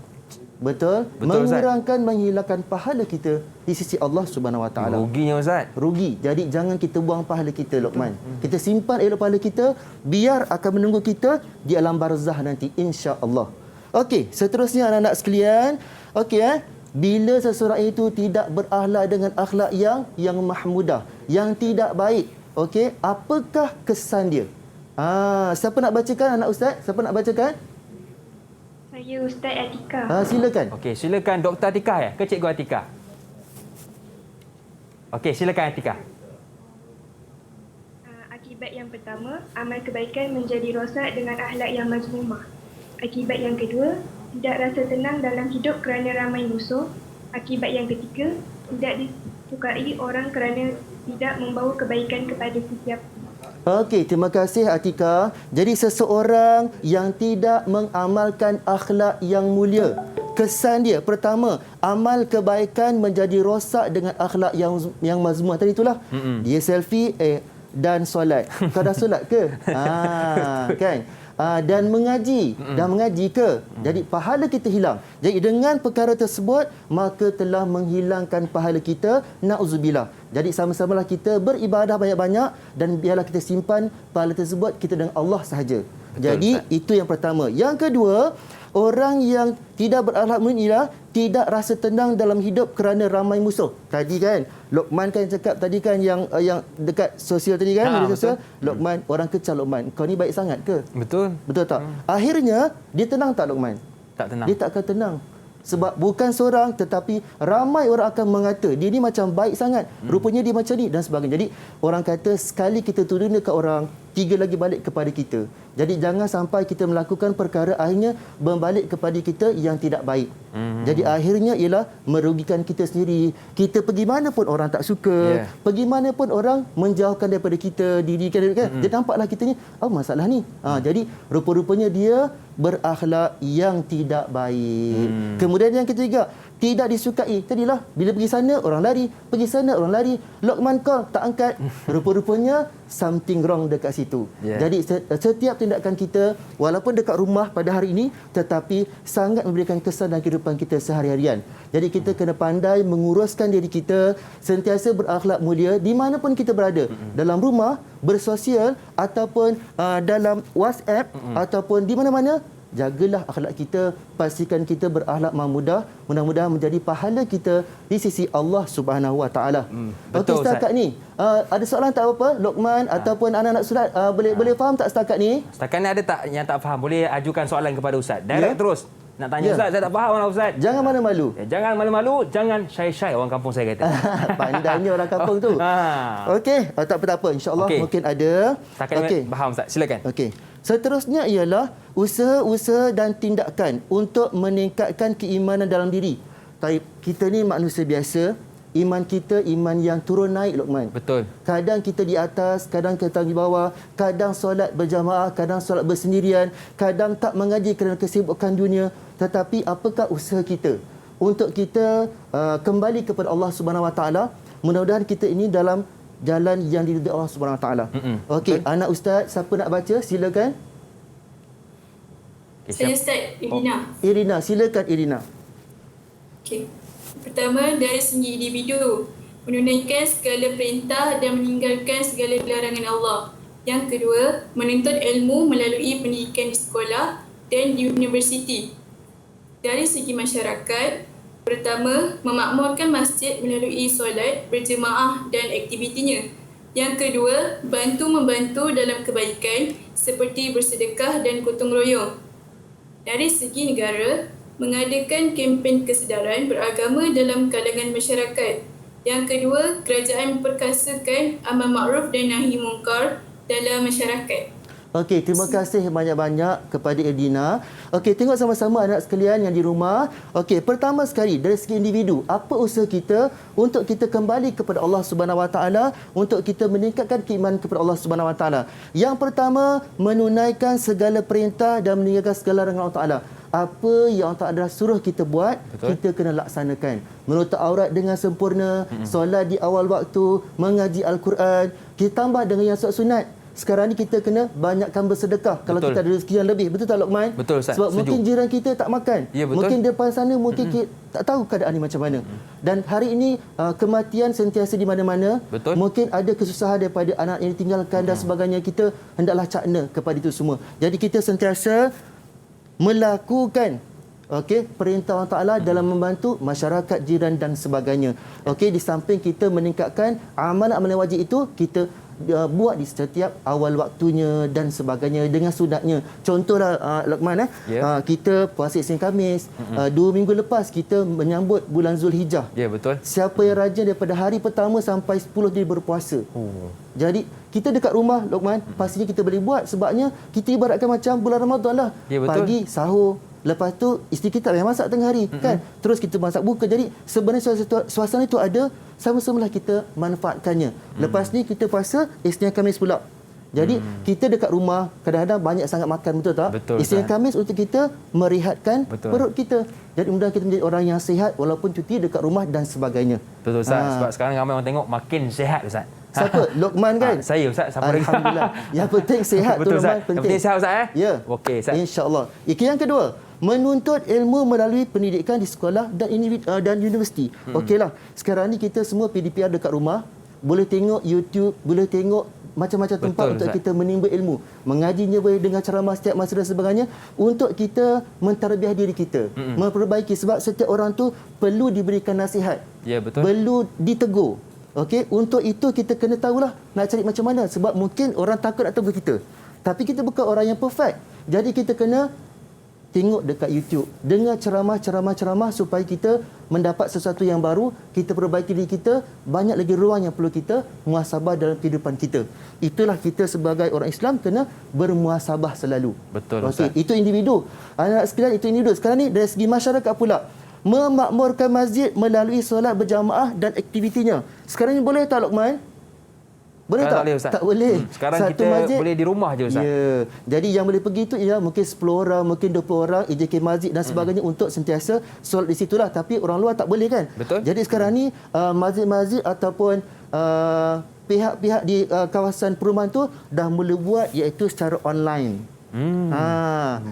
Betul? Mengurangkan, menghilangkan pahala kita di sisi Allah Subhanahu Wa Taala. Ruginya Ustaz. Rugi. Jadi jangan kita buang pahala kita Luqman. Kita simpan elok pahala kita, biar akan menunggu kita di alam barzah nanti, insya-Allah. Okey, seterusnya anak-anak sekalian, okey bila seseorang itu tidak berakhlak dengan akhlak yang mahmudah, yang tidak baik, okey, apakah kesan dia? Siapa nak bacakan anak ustaz? Siapa nak bacakan? Saya Ustaz Atika. Silakan. Okey, silakan Dr. Atika ke Cikgu Atika? Okey, silakan Atika. Akibat yang pertama, amal kebaikan menjadi rosak dengan akhlak yang mazmumah. Akibat yang kedua, tidak rasa tenang dalam hidup kerana ramai musuh. Akibat yang ketiga, tidak disukai orang kerana tidak membawa kebaikan kepada sesiapa. Okey, terima kasih Atika. Jadi seseorang yang tidak mengamalkan akhlak yang mulia, kesan dia pertama, amal kebaikan menjadi rosak dengan akhlak yang mazmumah tadi itulah. Dia selfie dan solat. Kau dah solat ke? Kan? Dan mengaji. Dah mengaji ke? Jadi pahala kita hilang. Jadi dengan perkara tersebut, maka telah menghilangkan pahala kita. Na'udzubillah. Jadi sama-samalah kita beribadah banyak-banyak dan biarlah kita simpan pahala tersebut kita dengan Allah sahaja. Jadi Ustaz, itu yang pertama. Yang kedua, orang yang tidak berakhlak mulia ialah tidak rasa tenang dalam hidup kerana ramai musuh. Tadi kan Luqman kan cakap tadi kan yang dekat sosial tadi kan, media sosial. Luqman, orang kecil Luqman, kau ni baik sangat ke? Betul. Betul tak? Akhirnya dia tenang tak Luqman? Tak tenang. Dia tak akan tenang. Sebab bukan seorang tetapi ramai orang akan mengata dia ni macam baik sangat, rupanya dia macam ni dan sebagainya. Jadi orang kata sekali kita turun dekat orang, tiga lagi balik kepada kita. Jadi jangan sampai kita melakukan perkara akhirnya berbalik kepada kita yang tidak baik. Jadi akhirnya ialah merugikan kita sendiri. Kita pergi mana pun orang tak suka, pergi mana pun orang menjauhkan daripada kita, diri kita. Dia nampaklah kita ni, masalah ni. Jadi rupa-rupanya dia berakhlak yang tidak baik. Kemudian yang ketiga, tidak disukai. Tadilah bila pergi sana orang lari, pergi sana orang lari. Luqman call tak angkat. Rupa-rupanya something wrong dekat situ. Jadi setiap tindakan kita walaupun dekat rumah pada hari ini tetapi sangat memberikan kesan dalam kehidupan kita sehari-harian. Jadi kita kena pandai menguruskan diri kita, sentiasa berakhlak mulia di mana pun kita berada. Dalam rumah, bersosial ataupun dalam WhatsApp ataupun di mana-mana, jagalah akhlak kita, pastikan kita berakhlak mahmudah, mudah-mudahan menjadi pahala kita di sisi Allah Subhanahu Wa Taala. Okey, setakat ni ada soalan tak apa Luqman ataupun anak-anak Ustaz boleh faham tak setakat ni? Setakat ni ada tak yang tak faham, boleh ajukan soalan kepada Ustaz. Direct terus. Nak tanya Ustaz, saya tak faham lah Ustaz. Jangan malu-malu. Jangan malu-malu, jangan shy-shy orang kampung saya kata. Pandainya orang kampung tu. Okey, tak apa-apa, insya-Allah mungkin ada. Setakat ni faham Ustaz, silakan. Okey. Seterusnya ialah usaha-usaha dan tindakan untuk meningkatkan keimanan dalam diri. Kita ni manusia biasa, iman kita iman yang turun naik Luqman. Betul. Kadang kita di atas, kadang kita di bawah, kadang solat berjamaah, kadang solat bersendirian, kadang tak mengaji kerana kesibukan dunia. Tetapi apakah usaha kita untuk kita kembali kepada Allah Subhanahu Wa Taala? Mudah-mudahan kita ini dalam jalan yang diridai Allah Subhanahu Wa Taala. Okey, anak Ustaz, siapa nak baca? Silakan. Saya Ustaz Irina. Irina, silakan Irina. Okey. Pertama, dari segi individu, menunaikan segala perintah dan meninggalkan segala larangan Allah. Yang kedua, menuntut ilmu melalui pendidikan di sekolah dan di universiti. Dari segi masyarakat, pertama, memakmurkan masjid melalui solat, berjemaah dan aktivitinya. Yang kedua, membantu dalam kebaikan seperti bersedekah dan gotong royong. Dari segi negara, mengadakan kempen kesedaran beragama dalam kalangan masyarakat. Yang kedua, kerajaan memperkasakan amal makruf dan nahi munkar dalam masyarakat. Okey, terima kasih banyak-banyak kepada Edina. Okey, tengok sama-sama anak sekalian yang di rumah. Okey, pertama sekali dari segi individu, apa usaha kita untuk kita kembali kepada Allah Subhanahu Wa Taala, untuk kita meningkatkan keimanan kepada Allah Subhanahu Wa Taala. Yang pertama, menunaikan segala perintah dan meninggalkan segala larangan Allah Taala. Apa yang Allah Taala suruh kita buat, kita kena laksanakan. Menutup aurat dengan sempurna, solat di awal waktu, mengaji Al-Quran, kita tambah dengan yang sunat. Sekarang ni kita kena banyakkan bersedekah kalau kita ada rezeki yang lebih. Betul tak Luqman? Betul Ustaz. Sebab mungkin jiran kita tak makan. Ya, betul. Mungkin depan sana mungkin kita tak tahu keadaan ni macam mana. Dan hari ini kematian sentiasa di mana-mana. Betul. Mungkin ada kesusahan daripada anak yang ditinggalkan dan sebagainya. Kita hendaklah cakna kepada itu semua. Jadi kita sentiasa melakukan perintah Allah Ta'ala dalam membantu masyarakat, jiran dan sebagainya. Di samping kita meningkatkan amalan-amalan wajib itu, kita buat di setiap awal waktunya dan sebagainya dengan sunatnya. Contohlah Luqman, kita puasa Isnin Khamis. 2 minggu lepas kita menyambut bulan Zulhijjah. Ya, betul. Siapa yang rajin daripada hari pertama sampai 10 dia berpuasa. Jadi kita dekat rumah Luqman, pastinya kita boleh buat sebabnya kita ibaratkan macam bulan Ramadan lah. Ya, betul. Pagi sahur, lepas tu isteri kita yang masak tengah hari kan. Terus kita masak buka. Jadi sebenarnya suasana itu ada, sama-samalah kita manfaatkannya. Lepas ni kita puasa Isnin Khamis pula. Jadi kita dekat rumah kadang-kadang banyak sangat makan, betul tak? Betul, Isnin Khamis untuk kita merehatkan perut kita. Jadi mudah kita menjadi orang yang sihat walaupun cuti dekat rumah dan sebagainya. Betul Ustaz, sebab sekarang ramai orang tengok makin sihat Ustaz. Siapa? Luqman kan? Saya Ustaz, siapa lagi? Alhamdulillah. Yang penting sihat tu Luqman, penting. Yang penting sihat Ustaz Ya. Okey Ustaz. InsyaAllah. Yang kedua, menuntut ilmu melalui pendidikan di sekolah dan universiti. Okeylah. Sekarang ni kita semua PDPR dekat rumah, boleh tengok YouTube, boleh tengok macam-macam tempat untuk kita menimba ilmu. Mengajinya boleh dengar ceramah setiap masa dan sebagainya untuk kita mentarbiah diri kita, memperbaiki sebab setiap orang tu perlu diberikan nasihat. Ya, betul. Perlu ditegur. Okey, untuk itu kita kena tahulah nak cari macam mana sebab mungkin orang takut nak tegur kita. Tapi kita bukan orang yang perfect. Jadi kita kena tengok dekat YouTube, dengar ceramah supaya kita mendapat sesuatu yang baru, kita perbaiki diri kita, banyak lagi ruang yang perlu kita muhasabah dalam kehidupan kita. Itulah kita sebagai orang Islam kena bermuhasabah selalu. Betul. Okey, itu individu. Anak sekalian, itu individu. Sekarang ni dari segi masyarakat pula, memakmurkan masjid melalui solat berjamaah dan aktivitinya. Sekarang ni boleh tak Luqman? Boleh tak? Tak boleh. Sekarang satu kita masjid, boleh di rumah je Ustaz. Ya. Jadi yang boleh pergi itu ialah mungkin 10 orang, mungkin 20 orang, EJK masjid dan sebagainya untuk sentiasa solat di situlah. Tapi orang luar tak boleh kan? Betul. Jadi sekarang ni masjid-masjid ataupun pihak-pihak di kawasan perumahan tu dah mula buat iaitu secara online.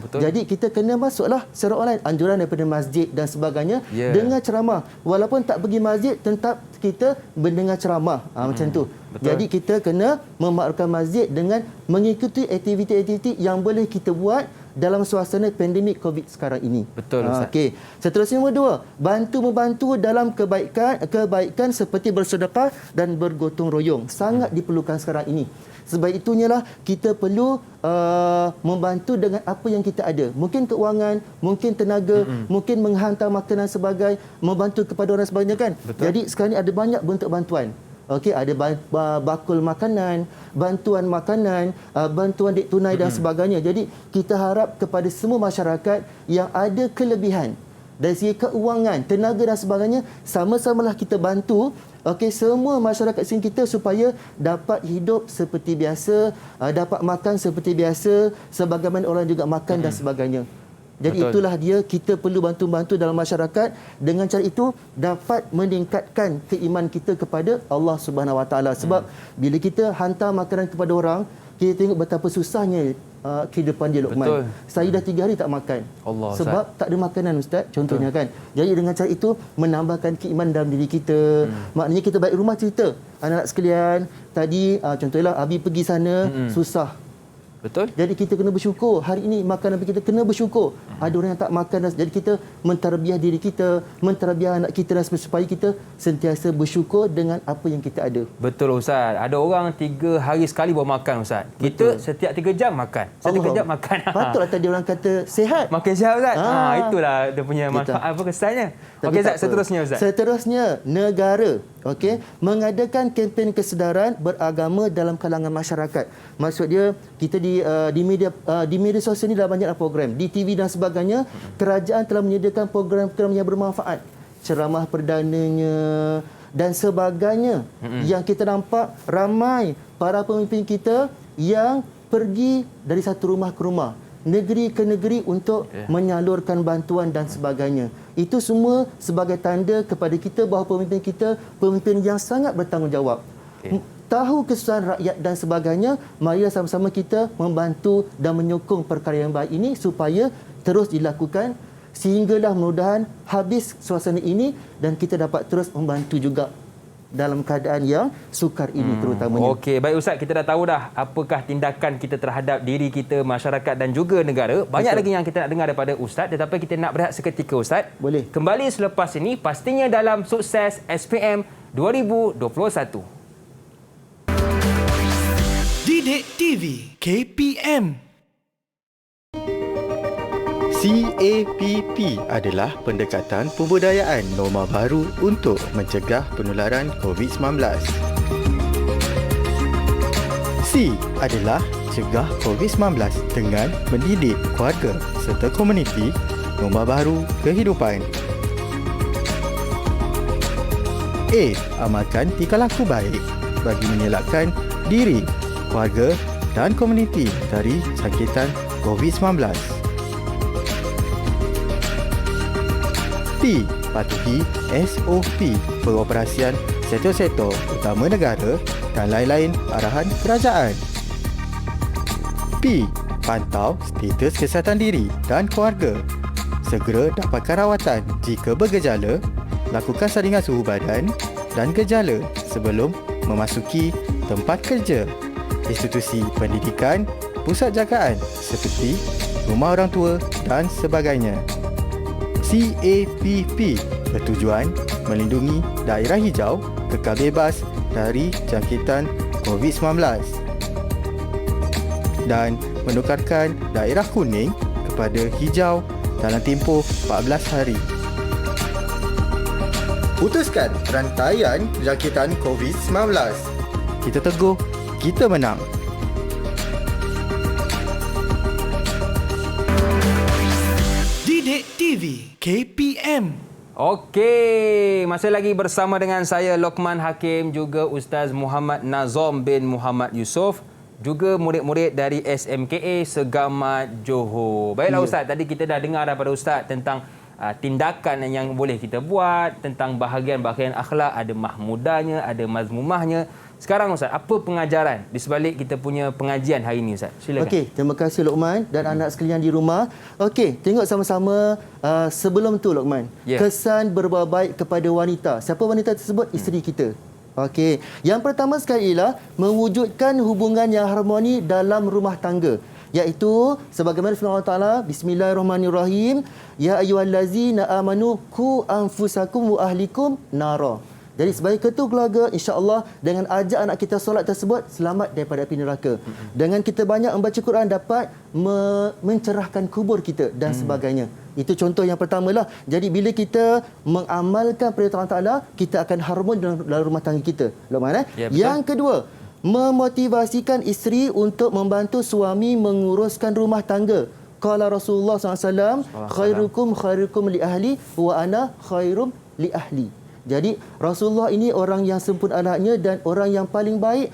Betul. Jadi kita kena masuklah secara online, anjuran daripada masjid dan sebagainya, dengar ceramah. Walaupun tak pergi masjid, tetap kita mendengar ceramah. Macam tu. Betul. Jadi kita kena memakmurkan masjid dengan mengikuti aktiviti-aktiviti yang boleh kita buat dalam suasana pandemik COVID sekarang ini. Betul Ustaz. Okey. Seterusnya nombor 2, membantu dalam kebaikan seperti bersedekah dan bergotong royong. Sangat diperlukan sekarang ini. Sebab itunya lah kita perlu membantu dengan apa yang kita ada. Mungkin keuangan, mungkin tenaga, mungkin menghantar makanan sebagai membantu kepada orang sebagainya kan. Betul. Jadi sekarang ni ada banyak bentuk bantuan. Okey, ada bakul makanan, bantuan makanan, bantuan dek tunai dan sebagainya. Jadi kita harap kepada semua masyarakat yang ada kelebihan dari segi keuangan, tenaga dan sebagainya, sama-samalah kita bantu semua masyarakat sini kita supaya dapat hidup seperti biasa, dapat makan seperti biasa, sebagaimana orang juga makan dan sebagainya. Jadi itulah dia, kita perlu bantu-bantu dalam masyarakat. Dengan cara itu dapat meningkatkan keimanan kita kepada Allah Subhanahu Wa Taala. Sebab bila kita hantar makanan kepada orang, kita tengok betapa susahnya kehidupan dia Luqman. Betul. Saya dah 3 hari tak makan. Allah, sebab tak ada makanan Ustaz, contohnya kan. Jadi dengan cara itu menambahkan keimanan dalam diri kita. Maknanya kita balik rumah cerita, anak-anak sekalian, tadi contohnya Abi pergi sana susah. Betul. Jadi kita kena bersyukur. Hari ini makanan kita kena bersyukur. Ada orang yang tak makan. Jadi kita mentarbiah diri kita, mentarbiah anak kita dan supaya kita sentiasa bersyukur dengan apa yang kita ada. Betul Ustaz. Ada orang 3 hari sekali baru makan Ustaz. Kita setiap 3 jam makan. Setiap 3 jam makan. Patutlah tadi orang kata sihat. Makin sihat Ustaz. Itulah dia punya manfaat apa kesannya. Okey Ustaz, seterusnya Ustaz. Seterusnya, negara mengadakan kempen kesedaran beragama dalam kalangan masyarakat. Maksud dia kita di media sosial ni dah banyaklah program, di TV dan sebagainya. Kerajaan telah menyediakan program-program yang bermanfaat, ceramah perdananya dan sebagainya. Yang kita nampak ramai para pemimpin kita yang pergi dari satu rumah ke rumah, negeri ke negeri untuk menyalurkan bantuan dan sebagainya. Itu semua sebagai tanda kepada kita bahawa pemimpin kita pemimpin yang sangat bertanggungjawab. Tahu kesusahan rakyat dan sebagainya, marilah sama-sama kita membantu dan menyokong perkara yang baik ini supaya terus dilakukan sehinggalah mudah-mudahan habis suasana ini dan kita dapat terus membantu juga dalam keadaan yang sukar ini terutamanya. Okey, baik Ustaz, kita dah tahu dah apakah tindakan kita terhadap diri kita, masyarakat dan juga negara. Banyak lagi yang kita nak dengar daripada Ustaz, tetapi kita nak berehat seketika Ustaz. Boleh. Kembali selepas ini, pastinya dalam Sukses SPM 2021. Didik TV KPM. CAPP adalah pendekatan pembudayaan norma baru untuk mencegah penularan COVID-19. C adalah cegah COVID-19 dengan mendidik keluarga serta komuniti norma baru kehidupan. A. Amalkan tingkah laku baik bagi mengelakkan diri, keluarga dan komuniti dari jangkitan COVID-19. P. Patuhi SOP pengoperasian sektor-sektor utama negara dan lain-lain arahan kerajaan. P. Pantau status kesihatan diri dan keluarga. Segera dapatkan rawatan jika bergejala, lakukan saringan suhu badan dan gejala sebelum memasuki tempat kerja, institusi pendidikan, pusat jagaan seperti rumah orang tua dan sebagainya. CAPP bertujuan melindungi daerah hijau kekal bebas dari jangkitan COVID-19 dan menukarkan daerah kuning kepada hijau dalam tempoh 14 hari. Putuskan rantaian jangkitan COVID-19. Kita teguh, kita menang. Didik TV KPM. Okey, masih lagi bersama dengan saya Lokman Hakim, juga Ustaz Muhammad Nazom bin Muhammad Yusof, juga murid-murid dari SMKA Segamat Johor. Baiklah Ustaz, tadi kita dah dengar daripada Ustaz tentang tindakan yang boleh kita buat, tentang bahagian-bahagian akhlak, ada mahmudahnya, ada mazmumahnya. Sekarang Ustaz, apa pengajaran di sebalik kita punya pengajian hari ini Ustaz? Silakan. Okey, terima kasih Lokman dan anak sekalian di rumah. Okey, tengok sama-sama sebelum tu Lokman. Kesan berbuat baik kepada wanita. Siapa wanita tersebut? Isteri kita. Okey, yang pertama sekali ialah mewujudkan hubungan yang harmoni dalam rumah tangga. Iaitu sebagaimana firman Allah Taala, Bismillahirrahmanirrahim, ya ayyuhallazina amanu qu anfusakum wa ahlikum nara. Jadi sebagai ketua keluarga, insya-Allah dengan ajak anak kita solat tersebut selamat daripada api neraka. Dengan kita banyak membaca Quran dapat mencerahkan kubur kita dan sebagainya. Itu contoh yang pertamalah. Jadi bila kita mengamalkan perintah Allah Taala, kita akan harmoni dalam rumah tangga kita. Lokman, Ya, yang kedua, memotivasikan isteri untuk membantu suami menguruskan rumah tangga. Qala Rasulullah SAW, khairukum li ahli wa ana khairum li ahli. Jadi Rasulullah ini orang yang sempurna anaknya dan orang yang paling baik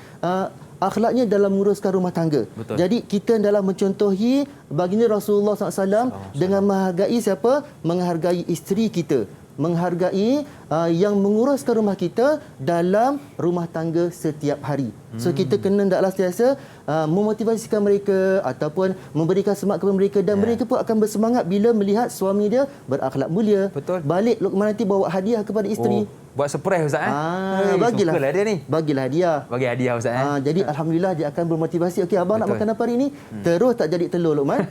akhlaknya dalam menguruskan rumah tangga. Betul. Jadi kita dalam mencontohi baginda Rasulullah SAW dengan menghargai siapa? Menghargai isteri kita. Menghargai yang menguruskan rumah kita dalam rumah tangga setiap hari. So kita kena hendaklah sentiasa memotivasikan mereka ataupun memberikan semangat kepada mereka dan mereka pun akan bersemangat bila melihat suami dia berakhlak mulia. Betul. Balik Lokman nanti bawa hadiah kepada isteri. Buat surprise Ustaz Bagilah. Sukalah dia ni. Bagilah hadiah. Bagi hadiah Ustaz Jadi alhamdulillah dia akan bermotivasi. Okey abang nak makan apa hari ni? Terus tak jadi telur Lokman.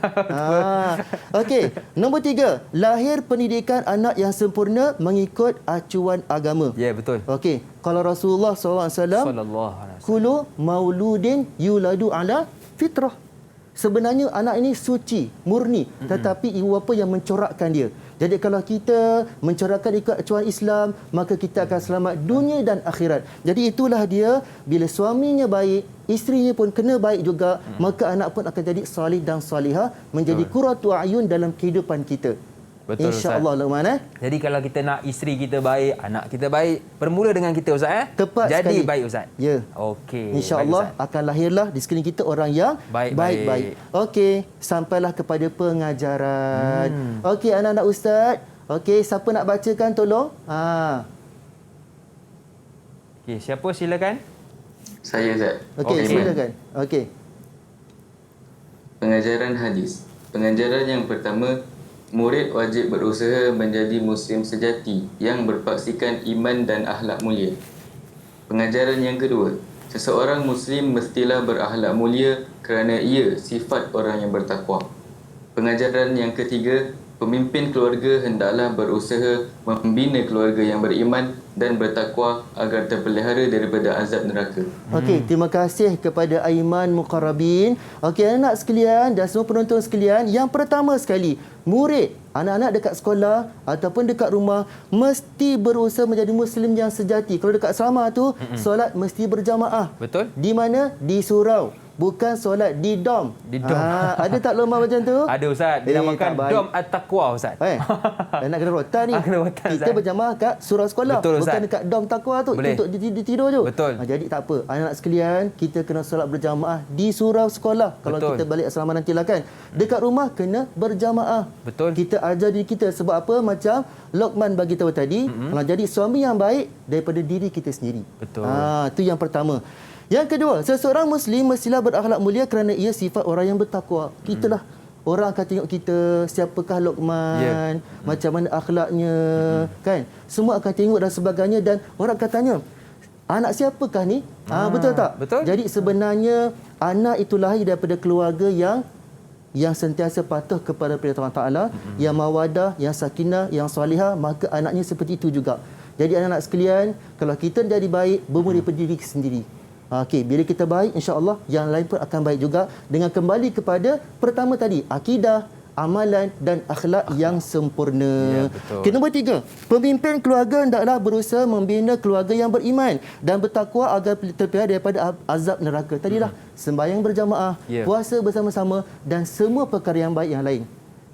Okey, nombor 3, lahir pendidikan anak yang sempurna mengikut acuan agama. Ya, betul. Okey, kalau Rasulullah SAW, kullu mauludin yuladu ala fitrah. Sebenarnya anak ini suci, murni, tetapi ibu bapa yang mencorakkan dia. Jadi kalau kita mencorakkan ikut acuan Islam, maka kita akan selamat dunia dan akhirat. Jadi itulah dia, bila suaminya baik, isterinya pun kena baik juga, maka anak pun akan jadi salih dan salihah, menjadi qurratu ayun dalam kehidupan kita. Betul, InsyaAllah Lokman. Jadi kalau kita nak isteri kita baik, anak kita baik, bermula dengan kita Ustaz Tepat Jadi sekali. baik Ustaz. Ya. Okey. InsyaAllah akan lahirlah di sekeliling kita orang yang baik-baik. Okey, sampailah kepada pengajaran. Okey, anak-anak Ustaz. Okey, siapa nak bacakan tolong? Okey, siapa silakan? Saya Ustaz. Okey, silakan. Okey. Pengajaran hadis. Pengajaran yang pertama, murid wajib berusaha menjadi Muslim sejati yang berpaksikan iman dan akhlak mulia. Pengajaran yang kedua, seseorang Muslim mestilah berakhlak mulia kerana ia sifat orang yang bertakwa. Pengajaran yang ketiga, pemimpin keluarga hendaklah berusaha membina keluarga yang beriman dan bertakwa agar terpelihara daripada azab neraka. Okey, terima kasih kepada Aiman Muqarrabin. Okey, anak sekalian dan semua penonton sekalian, yang pertama sekali, murid, anak-anak dekat sekolah ataupun dekat rumah mesti berusaha menjadi Muslim yang sejati. Kalau dekat asrama tu, solat mesti berjamaah. Betul. Di mana? Di surau. Bukan solat di dom. Di dom. Ada tak lomba macam tu? Ada Ustaz. Dinamakan Dom At-Taqwa Ustaz. Nak kena rotan ni. Kena rotan, Kita Ustaz. berjamaah kat surau sekolah. Betul, Ustaz. Bukan dekat dom takwa tu. Boleh. Itu untuk tidur je. Betul. Jadi tak apa. Anak-anak sekalian, kita kena solat berjamaah di surau sekolah. Kalau Betul. kita balik asrama nantilah kan. Dekat rumah kena berjamaah. Betul. Kita ajar diri kita. Sebab apa? Macam Luqman bagi tahu tadi, kalau jadi suami yang baik daripada diri kita sendiri. Betul. Itu yang pertama. Yang kedua, seseorang Muslim mestilah berakhlak mulia kerana ia sifat orang yang bertakwa. Kitalah orang akan tengok kita, siapakah Luqman, macam mana akhlaknya, kan? Semua akan tengok dan sebagainya, dan orang akan tanya, anak siapakah ni? Betul tak? Betul. Jadi sebenarnya anak itu lahir daripada keluarga yang sentiasa patuh kepada perintah Allah Ta'ala, yang mawadah, yang sakinah, yang salihah, maka anaknya seperti itu juga. Jadi anak-anak sekalian, kalau kita jadi baik, bermula daripada diri sendiri. Okey, bila kita baik, insya-Allah yang lain pun akan baik juga, dengan kembali kepada pertama tadi, akidah, amalan dan akhlak yang sempurna. Ya, betul. Okay, nombor 3, pemimpin keluarga hendaklah berusaha membina keluarga yang beriman dan bertakwa agar terpelihara daripada azab neraka. Tadilah sembahyang berjamaah, puasa bersama-sama dan semua perkara yang baik yang lain.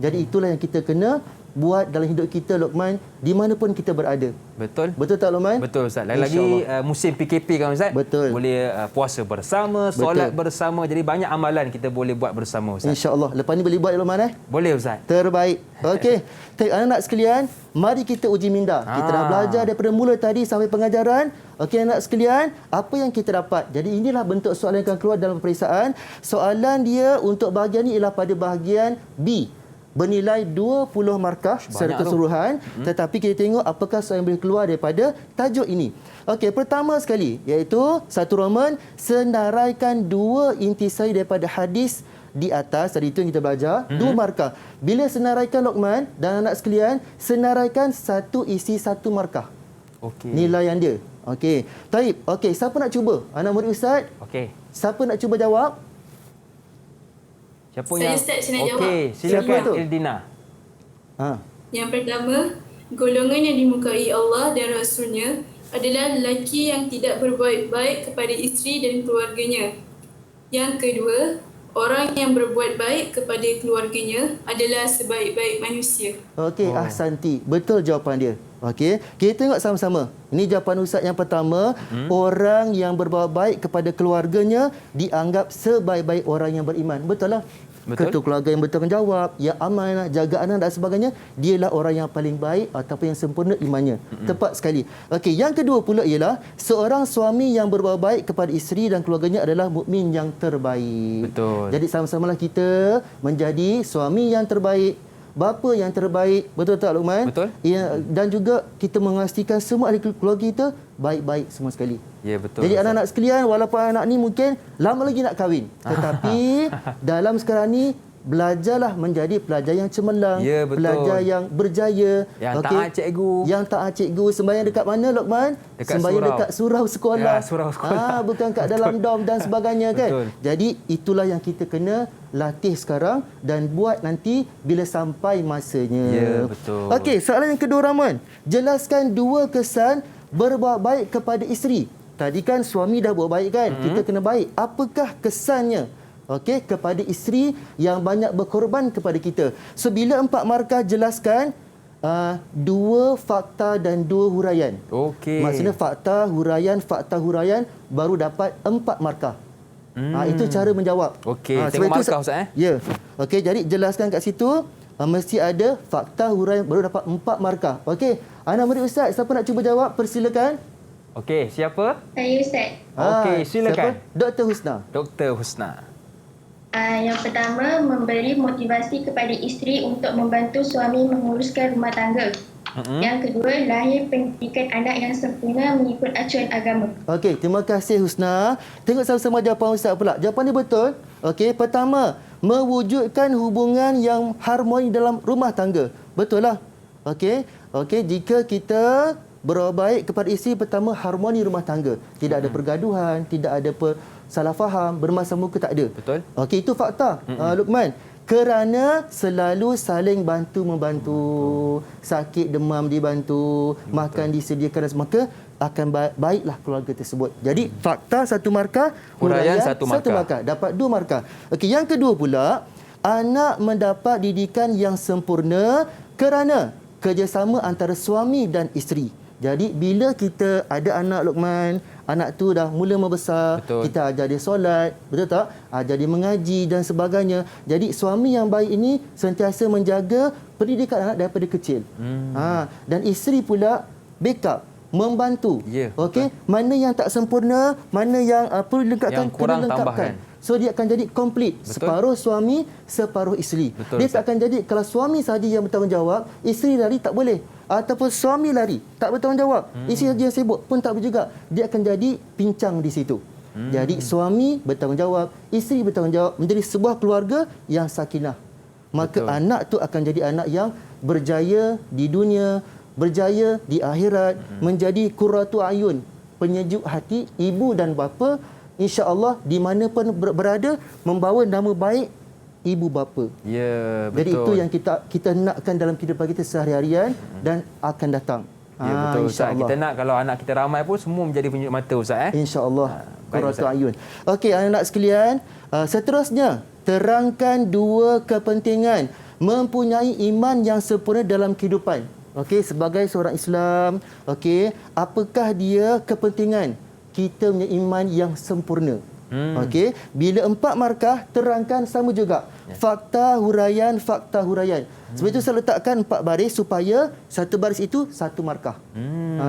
Jadi itulah yang kita kena buat dalam hidup kita, Luqman, di mana pun kita berada. Betul. Betul tak, Luqman? Betul, Ustaz. Lagi musim PKP kan, Ustaz? Betul. Boleh puasa bersama, solat bersama. Jadi banyak amalan kita boleh buat bersama, Ustaz. InsyaAllah. Lepas ni boleh buat, Luqman? Boleh, Ustaz. Terbaik. Okey. Anak-anak sekalian, mari kita uji minda. Kita dah belajar daripada mula tadi sampai pengajaran. Okey, anak sekalian, apa yang kita dapat? Jadi inilah bentuk soalan yang akan keluar dalam peperiksaan. Soalan dia untuk bahagian ni ialah pada bahagian B. Bernilai 20 markah secara keseluruhan. Tetapi kita tengok apakah soalan yang boleh keluar daripada tajuk ini. Okey, pertama sekali iaitu satu Roman, senaraikan 2 intisari daripada hadis di atas. Tadi itu yang kita belajar, 2 markah. Bila senaraikan, Luqman dan anak sekalian, senaraikan satu isi 1 markah. Okey. Nilaian dia. Okey. Taib. Okey, siapa nak cuba? Anak murid Ustaz? Okey. Siapa nak cuba jawab? Siapa Saya yang Ustaz, saya nak jawab. Okey, silakan Ildina. Yang pertama, golongan yang dimukai Allah dan Rasulnya adalah lelaki yang tidak berbuat baik kepada isteri dan keluarganya. Yang kedua, orang yang berbuat baik kepada keluarganya adalah sebaik-baik manusia. Okey, ahsanti. Betul jawapan dia. Okey, kita tengok sama-sama. Ini jawapan Ustaz yang pertama. Orang yang berbuat baik kepada keluarganya dianggap sebaik-baik orang yang beriman. Betul lah. Betul. Ketua keluarga yang bertanggungjawab, yang amanah, jaga anak dan sebagainya, dialah orang yang paling baik ataupun yang sempurna imannya. Tepat sekali. Okey, yang kedua pula ialah seorang suami yang berbuat baik kepada isteri dan keluarganya adalah mukmin yang terbaik. Betul. Jadi sama-samalah kita menjadi suami yang terbaik, bapa yang terbaik. Betul tak, Luqman? Betul. Ya, dan juga kita memastikan semua ahli keluarga kita baik-baik semua sekali. Ya, betul. Jadi anak-anak sekalian, walaupun anak ni mungkin lama lagi nak kahwin, tetapi dalam sekarang ni belajarlah menjadi pelajar yang cemerlang, ya, betul. Pelajar yang berjaya, yang taat cikgu. Yang taat cikgu. Sembahyang dekat mana, Luqman? Dekat sembahyang surau. dekat surau sekolah. Ya, surau sekolah. Bukan kat dalam dom dan sebagainya, kan? Betul. Jadi itulah yang kita kena latih sekarang dan buat nanti bila sampai masanya. Ya, betul. Okey, soalan yang kedua, Rahman. Jelaskan 2 kesan berbuat baik kepada isteri. Tadi kan suami dah buat baik, kan? Kita kena baik. Apakah kesannya? Okey, kepada isteri yang banyak berkorban kepada kita. So, bila 4 markah, jelaskan 2 fakta dan 2 huraian. Okey. Maksudnya fakta, huraian, baru dapat 4 markah. Itu cara menjawab. Okey, tengok markah, Ustaz. Ya. Okey, jadi jelaskan kat situ, mesti ada fakta, huraian, baru dapat 4 markah. Okey, anak murid Ustaz, siapa nak cuba jawab? Persilakan. Okey, siapa? Saya Ustaz. Okey, silakan. Siapa? Dr. Husna. Dr. Husna. Yang pertama, memberi motivasi kepada isteri untuk membantu suami menguruskan rumah tangga. Yang kedua, lahir pendidikan anak yang sempurna mengikut acuan agama. Okey, terima kasih Husna. Tengok sama-sama jawapan Ustaz pula. Jawapan dia betul. Okey, pertama, mewujudkan hubungan yang harmoni dalam rumah tangga. Betul lah. Okey, jika kita berbuat baik kepada isteri, pertama harmoni rumah tangga. Tidak ada pergaduhan, tidak ada salah faham, bermasa muka tak ada. Betul. Okey, itu fakta, Luqman. Kerana selalu saling bantu-membantu, sakit demam dibantu, makan disediakan, maka akan baiklah keluarga tersebut. Jadi fakta 1 markah, huraian 1 markah. Dapat 2 markah. Okey, yang kedua pula, anak mendapat didikan yang sempurna kerana kerjasama antara suami dan isteri. Jadi bila kita ada anak, Luqman, anak tu dah mula membesar, betul, kita ajar dia solat, betul tak? Ajar dia mengaji dan sebagainya. Jadi suami yang baik ini sentiasa menjaga pendidikan anak daripada kecil. Dan isteri pula backup, membantu. Okey, mana yang tak sempurna, mana yang perlu dilengkapkan, kena lengkapkan. So dia akan jadi komplit. Separuh suami, separuh isteri. Dia tak akan jadi kalau suami sahaja yang bertanggungjawab, isteri lari tak boleh. Ataupun suami lari tak bertanggungjawab, isteri sahaja yang sibuk pun tak boleh juga. Dia akan jadi pincang di situ. Jadi suami bertanggungjawab, isteri bertanggungjawab, menjadi sebuah keluarga yang sakinah. Maka anak tu akan jadi anak yang berjaya di dunia, berjaya di akhirat, menjadi qurratu ayun, penyejuk hati ibu dan bapa. InsyaAllah di mana pun berada, membawa nama baik ibu bapa. Ya, betul. Jadi itu yang kita nakkan dalam kehidupan kita sehari-harian dan akan datang. Ya, betul Ustaz. Kita nak kalau anak kita ramai pun semua menjadi penyejuk mata Ustaz. InsyaAllah. Qurratu ayun. Okey, anak-anak sekalian, seterusnya terangkan 2 kepentingan mempunyai iman yang sempurna dalam kehidupan. Okey, sebagai seorang Islam, okey, apakah dia kepentingan kita punya iman yang sempurna? Okey, bila 4 markah, terangkan sama juga. Fakta huraian, fakta huraian. Sebab itu saya letakkan 4 baris supaya satu baris itu 1 markah.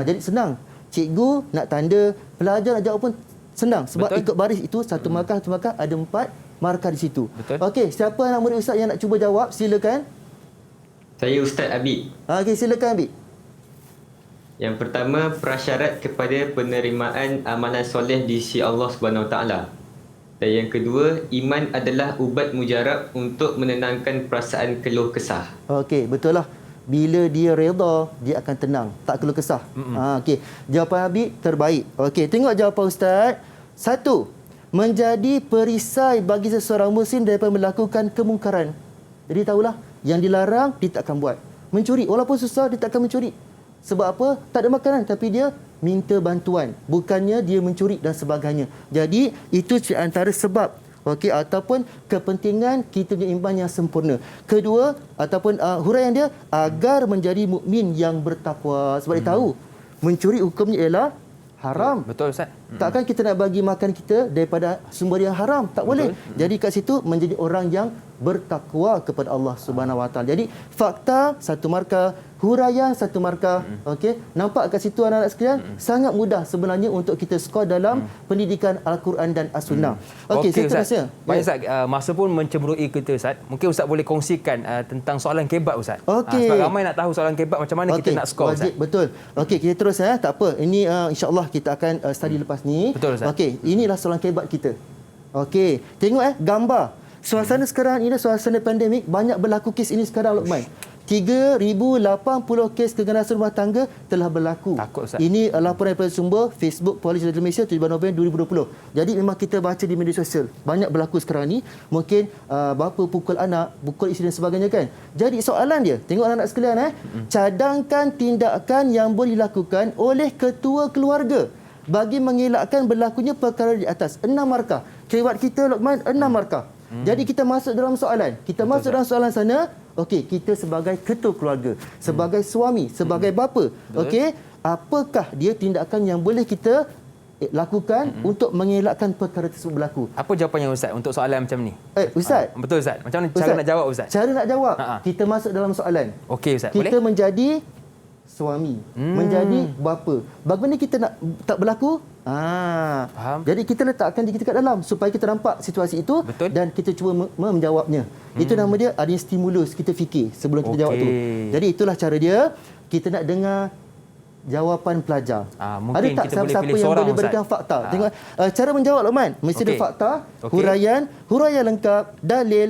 Jadi senang. Cikgu nak tanda, pelajar nak jawab pun senang. Sebab ikut baris itu 1 markah, 1 markah, ada 4 markah di situ. Okey, siapa anak murid Ustaz yang nak cuba jawab? Silakan. Saya Ustaz Abid. Okey, silakan Abid. Yang pertama, prasyarat kepada penerimaan amalan soleh di sisi Allah Subhanahu Wa Taala. Dan yang kedua, iman adalah ubat mujarab untuk menenangkan perasaan keluh kesah. Okey, betul lah. Bila dia redha, dia akan tenang, tak keluh kesah. Okey, jawapan Habib terbaik. Okey, tengok jawapan Ustaz. 1. Menjadi perisai bagi seseorang muslim daripada melakukan kemungkaran. Jadi tahulah, yang dilarang dia tak akan buat. Mencuri, walaupun susah dia tak akan mencuri. Sebab apa? Tak ada makanan, tapi dia minta bantuan. Bukannya dia mencuri dan sebagainya. Jadi, itu antara sebab, okey, ataupun kepentingan kita punya iman yang sempurna. Kedua, ataupun huraian dia, agar menjadi mukmin yang bertakwa. Sebab dia tahu, mencuri hukumnya ialah haram. Betul Ustaz. Takkan kita nak bagi makan kita daripada sumber yang haram? Tak boleh. Jadi kat situ menjadi orang yang bertakwa kepada Allah Subhanahu Wa Taala. Jadi fakta 1 markah, huraian 1 markah. Okey, nampak kat situ anak-anak sekalian, sangat mudah sebenarnya untuk kita skor dalam pendidikan Al-Quran dan As-Sunnah. Okey, seterusnya. Baik Ustaz, masa pun mencemburui kita Ustaz. Mungkin Ustaz boleh kongsikan tentang soalan kebab Ustaz. Okey. Sebab ramai nak tahu soalan kebab macam mana kita nak skor Ustaz. Betul. Okey, kita terus tak apa. Ini insya-Allah kita akan study lepas ni. Betul Ustaz. Okey, inilah soalan kebab kita. Okey, tengok gambar. Suasana sekarang ini suasana pandemik, banyak berlaku kes ini sekarang Luqman. 3,080 kes keganasan rumah tangga telah berlaku. Takut Ustaz. Ini laporan daripada sumber Facebook Polis Negeri Malaysia 7 November 2020. Jadi memang kita baca di media sosial, banyak berlaku sekarang ni. Mungkin bapa pukul anak, pukul isteri dan sebagainya kan. Jadi soalan dia, tengok anak-anak sekalian cadangkan tindakan yang boleh dilakukan oleh ketua keluarga bagi mengelakkan berlakunya perkara di atas. 6 markah. Kewat kita Luqman 6 markah. Jadi kita masuk dalam soalan. Kita masuk dalam soalan sana. Okey, kita sebagai ketua keluarga, sebagai suami, sebagai bapa. Okey, apakah dia tindakan yang boleh kita lakukan untuk mengelakkan perkara tersebut berlaku? Apa jawapannya Ustaz untuk soalan macam ni? Ustaz. Betul Ustaz. Macam mana cara nak jawab Ustaz? Cara nak jawab, kita masuk dalam soalan. Okey Ustaz, kita boleh? menjadi suami, menjadi bapa. Bagaimana kita nak tak berlaku? Faham. Jadi kita letakkan diri kita kat dalam supaya kita nampak situasi itu. Betul. Dan kita cuba menjawabnya. Itu nama dia ada stimulus kita fikir sebelum kita jawab tu. Jadi itulah cara dia. Kita nak dengar jawapan pelajar. Mungkin ada tak kita boleh siapa pilih yang seorang, boleh berikan Ustaz? fakta? Tengok cara menjawab, Luqman. Mesti ada fakta, huraian lengkap,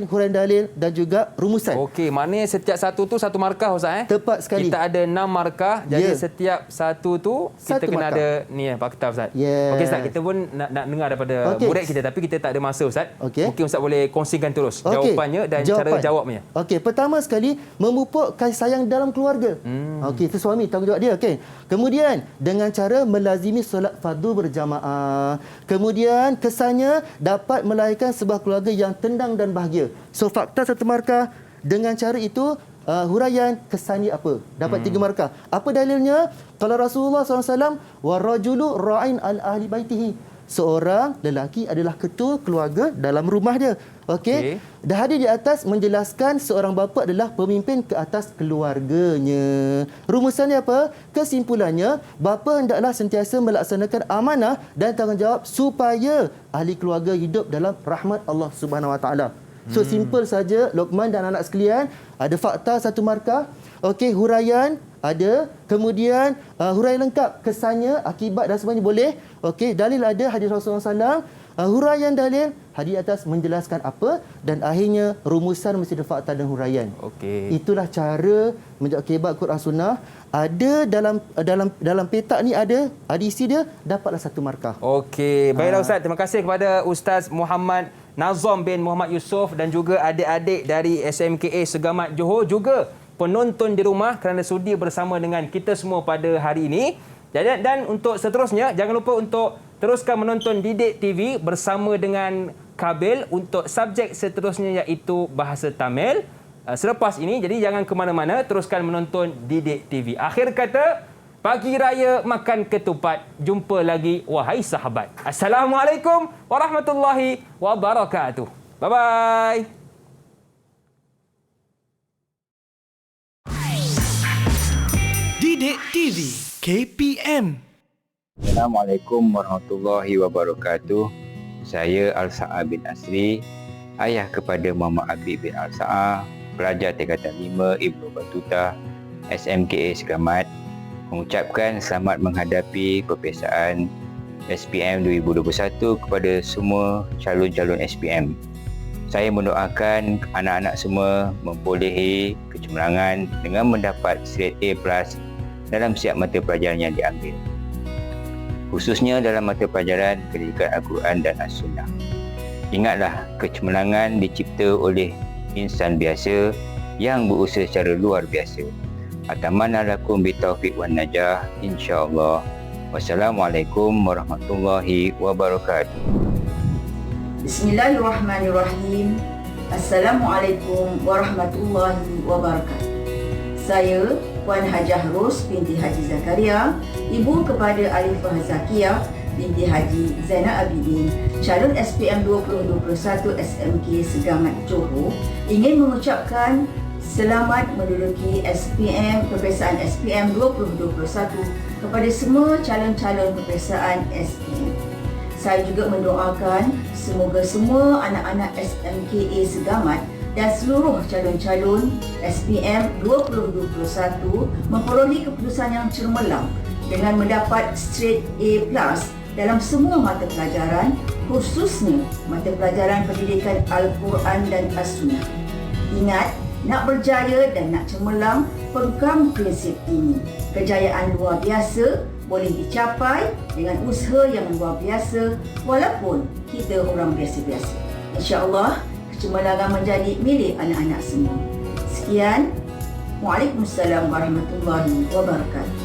huraian dalil dan juga rumusan. Okey, maknanya setiap satu tu satu markah, Ustaz. Tepat sekali. Kita ada 6 markah, jadi setiap satu tu kita kena markah. ada ni fakta, Ustaz. Yes. Okey, Ustaz, kita pun nak dengar daripada murid kita, tapi kita tak ada masa, Ustaz. Mungkin Ustaz boleh kongsikan terus jawapannya dan cara jawabnya. Okey, pertama sekali memupuk kasih sayang dalam keluarga. Okey, itu suami tanggungjawab dia. Okey. Kemudian dengan cara melazimi solat fardu berjamaah. Kemudian kesannya dapat melahirkan sebuah keluarga yang tenang dan bahagia. So fakta satu markah, dengan cara itu huraian kesannya apa? Dapat 3 markah. Apa dalilnya? Kalau Rasulullah SAW, warajulu ra'in al ahli baitihi. Seorang lelaki adalah ketua keluarga dalam rumah dia. Okey. Dah hadir di atas menjelaskan seorang bapa adalah pemimpin ke atas keluarganya. Rumusannya apa? Kesimpulannya, bapa hendaklah sentiasa melaksanakan amanah dan tanggungjawab supaya ahli keluarga hidup dalam rahmat Allah Subhanahu Wa Taala. So simple saja, Luqman dan anak sekalian, ada fakta satu markah. Okey, huraian ada, kemudian huraian lengkap, kesannya, akibat dan sebagainya boleh. Okey, dalil ada, hadis Rasulullah SAW. Huraian dalil, hadis atas menjelaskan apa, dan akhirnya rumusan mesti ada fakta dan huraian. Okey. Itulah cara menjawab kehebat Quran Sunnah. Ada dalam petak ni ada isi dia, dapatlah satu markah. Okey, baiklah Ustaz. Terima kasih kepada Ustaz Muhammad Nazam bin Muhammad Yusof dan juga adik-adik dari SMKA Segamat Johor, juga penonton di rumah kerana sudi bersama dengan kita semua pada hari ini. Dan untuk seterusnya, jangan lupa untuk teruskan menonton Didik TV bersama dengan Kabil untuk subjek seterusnya iaitu Bahasa Tamil selepas ini. Jadi jangan ke mana-mana, teruskan menonton Didik TV. Akhir kata, pagi raya makan ketupat. Jumpa lagi wahai sahabat. Assalamualaikum warahmatullahi wabarakatuh. Bye-bye. Didik TV KPM. Assalamualaikum warahmatullahi wabarakatuh. Saya Al-Sa'a bin Asri, ayah kepada Muhammad Habib bin Al-Sa'a, pelajar tingkatan 5 Ibnu Battuta, SMKA Segamat, mengucapkan selamat menghadapi peperiksaan SPM 2021 kepada semua calon-calon SPM. Saya mendoakan anak-anak semua memperolehi kecemerlangan dengan mendapat straight A+ dalam setiap mata pelajaran yang diambil, khususnya dalam mata pelajaran pendidikan Al-Quran dan As-Sunnah. Ingatlah, kecemerlangan dicipta oleh insan biasa yang berusaha secara luar biasa. Atamanna lakum bitaufiq wan najah, insya-Allah. Wassalamualaikum warahmatullahi wabarakatuh. Bismillahirrahmanirrahim. Assalamualaikum warahmatullahi wabarakatuh. Saya Puan Hajah Ros binti Haji Zakaria, ibu kepada Alifah Zakiah binti Haji Zainal Abidin, calon SPM 2021 SMK Segamat Johor, ingin mengucapkan selamat menduduki peperiksaan SPM 2021 kepada semua calon-calon peperiksaan SPM. Saya juga mendoakan semoga semua anak-anak SMKA Segamat dan seluruh calon-calon SPM 2021 memperolehi keputusan yang cemerlang dengan mendapat straight A+ dalam semua mata pelajaran, khususnya mata pelajaran pendidikan Al-Quran dan As-Sunnah. Ingat, nak berjaya dan nak cemerlang, pegang prinsip ini. Kejayaan luar biasa boleh dicapai dengan usaha yang luar biasa walaupun kita orang biasa-biasa. InsyaAllah, kecemerlangan menjadi milik anak-anak semua. Sekian. Waalaikumsalam warahmatullahi wabarakatuh.